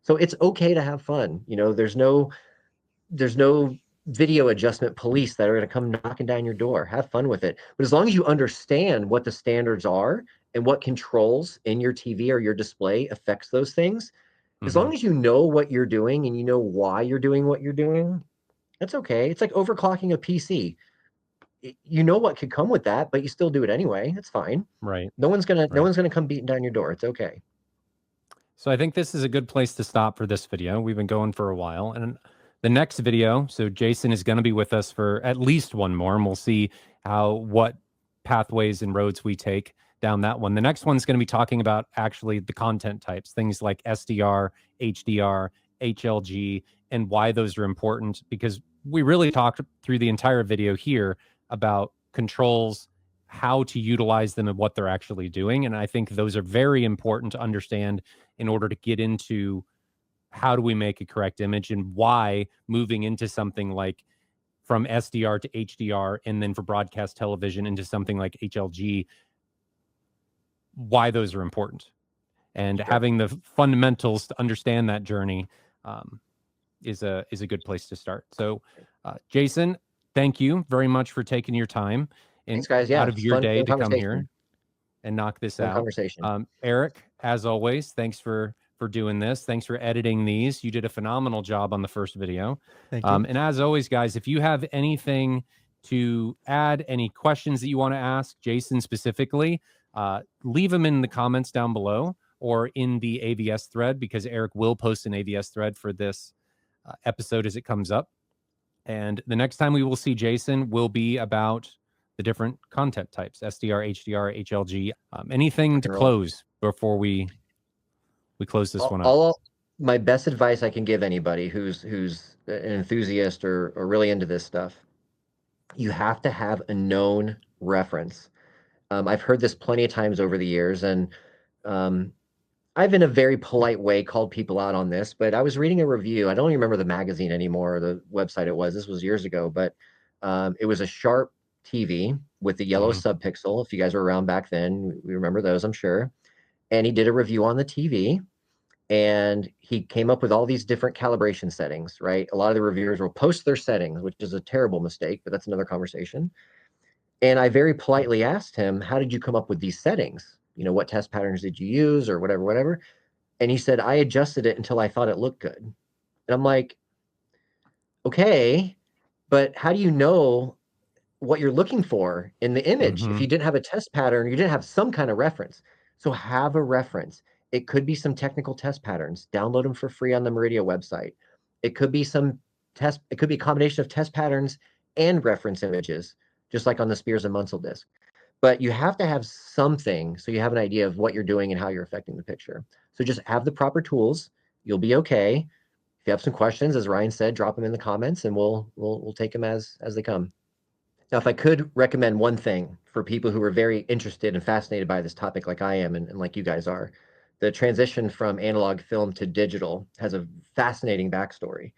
So it's okay to have fun. There's no video adjustment police that are going to come knocking down your door. Have fun with it. But as long as you understand what the standards are and what controls in your TV or your display affects those things, as long as you know what you're doing and you know why you're doing what you're doing, that's okay. It's like overclocking a PC. You know what could come with that, but you still do it anyway. It's fine. Right. No one's gonna come beating down your door. It's okay. So I think this is a good place to stop for this video. We've been going for a while, and the next video, so Jason is going to be with us for at least one more, and we'll see what pathways and roads we take down that one. The next one's going to be talking about actually the content types, things like SDR, HDR, HLG, and why those are important, because we really talked through the entire video here about controls, how to utilize them and what they're actually doing. And I think those are very important to understand in order to get into how do we make a correct image and why moving into something like from SDR to HDR and then for broadcast television into something like HLG, why those are important. And having the fundamentals to understand that journey is a good place to start. So Jason, thank you very much for taking your time Thanks, guys. Yeah, out of your day to come here and knock this out. Eric, as always, thanks for doing this. Thanks for editing these. You did a phenomenal job on the first video. Thank you. And as always, guys, if you have anything to add, any questions that you want to ask Jason specifically, leave them in the comments down below or in the AVS thread, because Eric will post an AVS thread for this episode as it comes up. And the next time we will see Jason will be about the different content types, SDR, HDR, HLG. Anything to close before we close this one up? My best advice I can give anybody who's an enthusiast or really into this stuff, you have to have a known reference. I've heard this plenty of times over the years, and I've in a very polite way called people out on this, but I was reading a review. I don't even remember the magazine anymore or the website it was. This was years ago, but it was a Sharp TV with the yellow subpixel. If you guys were around back then, we remember those, I'm sure. And he did a review on the TV, and he came up with all these different calibration settings, right? A lot of the reviewers will post their settings, which is a terrible mistake, but that's another conversation. And I very politely asked him, how did you come up with these settings? What test patterns did you use or whatever? And he said, I adjusted it until I thought it looked good. And I'm like, okay, but how do you know what you're looking for in the image if you didn't have a test pattern, you didn't have some kind of reference? So have a reference. It could be some technical test patterns. Download them for free on the Meridia website. It could be it could be a combination of test patterns and reference images, just like on the Spears and Munsell disc. But you have to have something so you have an idea of what you're doing and how you're affecting the picture. So just have the proper tools. You'll be okay. If you have some questions, as Ryan said, drop them in the comments and we'll take them as they come. Now, if I could recommend one thing for people who are very interested and fascinated by this topic like I am and like you guys are, the transition from analog film to digital has a fascinating backstory.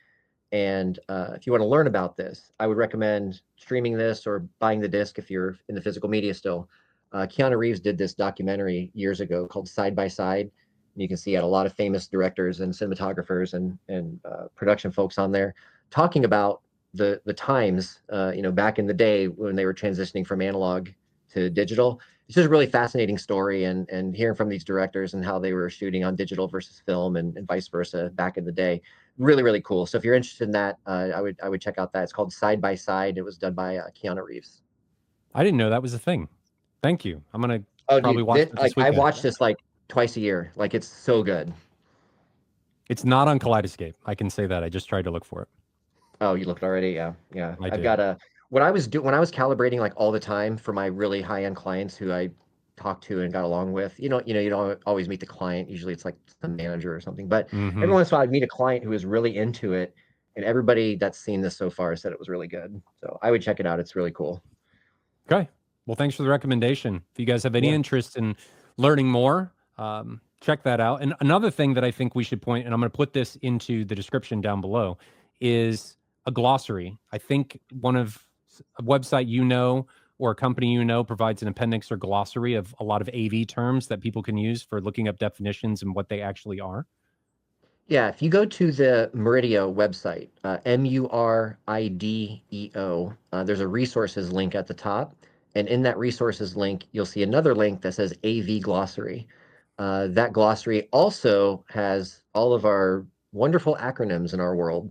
And if you want to learn about this, I would recommend streaming this or buying the disc if you're in the physical media still. Keanu Reeves did this documentary years ago called Side by Side. You can see a lot of famous directors and cinematographers and production folks on there talking about the times, back in the day when they were transitioning from analog to digital. It's just a really fascinating story, and hearing from these directors and how they were shooting on digital versus film and vice versa back in the day. Really, really cool. So if you're interested in that, I would check out that. It's called Side by Side. It was done by Keanu Reeves. I didn't know that was a thing. Thank you. I'm gonna probably Dude, watch it this I weekend. watch this like twice a year. Like, it's so good. It's not on Kaleidoscope. I can say that. I just tried to look for it. Oh, you looked already? Yeah, yeah. I I've did. got a when I was calibrating like all the time for my really high-end clients who I talked to and got along with. You don't always meet the client. Usually it's like the manager or something. But every once in a while I'd meet a client who is really into it, and everybody that's seen this so far said it was really good. So I would check it out. It's really cool. Okay. Well, thanks for the recommendation. If you guys have any interest in learning more, check that out. And another thing that I think we should point, and I'm going to put this into the description down below, is a glossary. I think a website or a company provides an appendix or glossary of a lot of AV terms that people can use for looking up definitions and what they actually are. Yeah, if you go to the Muridio website, MURIDEO, there's a resources link at the top. And in that resources link, you'll see another link that says AV Glossary. That glossary also has all of our wonderful acronyms in our world.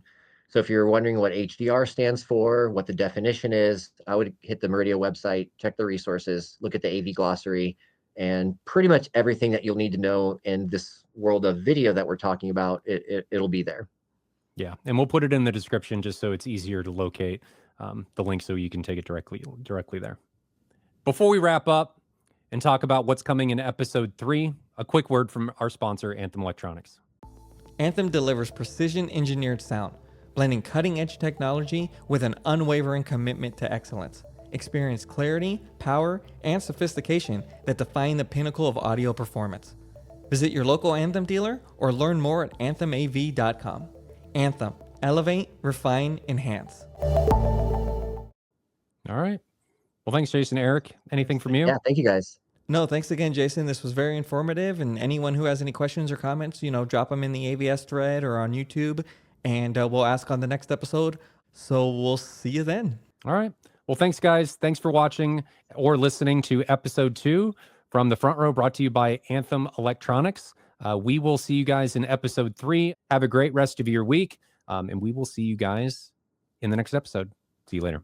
So if you're wondering what HDR stands for, what the definition is, I would hit the Muridio website, check the resources, look at the AV Glossary, and pretty much everything that you'll need to know in this world of video that we're talking about, it'll be there. Yeah, and we'll put it in the description just so it's easier to locate the link so you can take it directly there. Before we wrap up and talk about what's coming in episode 3, a quick word from our sponsor, Anthem Electronics. Anthem delivers precision-engineered sound, blending cutting-edge technology with an unwavering commitment to excellence. Experience clarity, power, and sophistication that define the pinnacle of audio performance. Visit your local Anthem dealer or learn more at anthemav.com. Anthem. Elevate, refine, enhance. All right. Well, thanks, Jason. Eric, anything from you? Yeah, thank you, guys. No, thanks again, Jason. This was very informative. And anyone who has any questions or comments, drop them in the AVS thread or on YouTube, and we'll ask on the next episode. So we'll see you then. All right. Well, thanks, guys. Thanks for watching or listening to episode 2 from the front row, brought to you by Anthem Electronics. We will see you guys in episode 3. Have a great rest of your week. And we will see you guys in the next episode. See you later.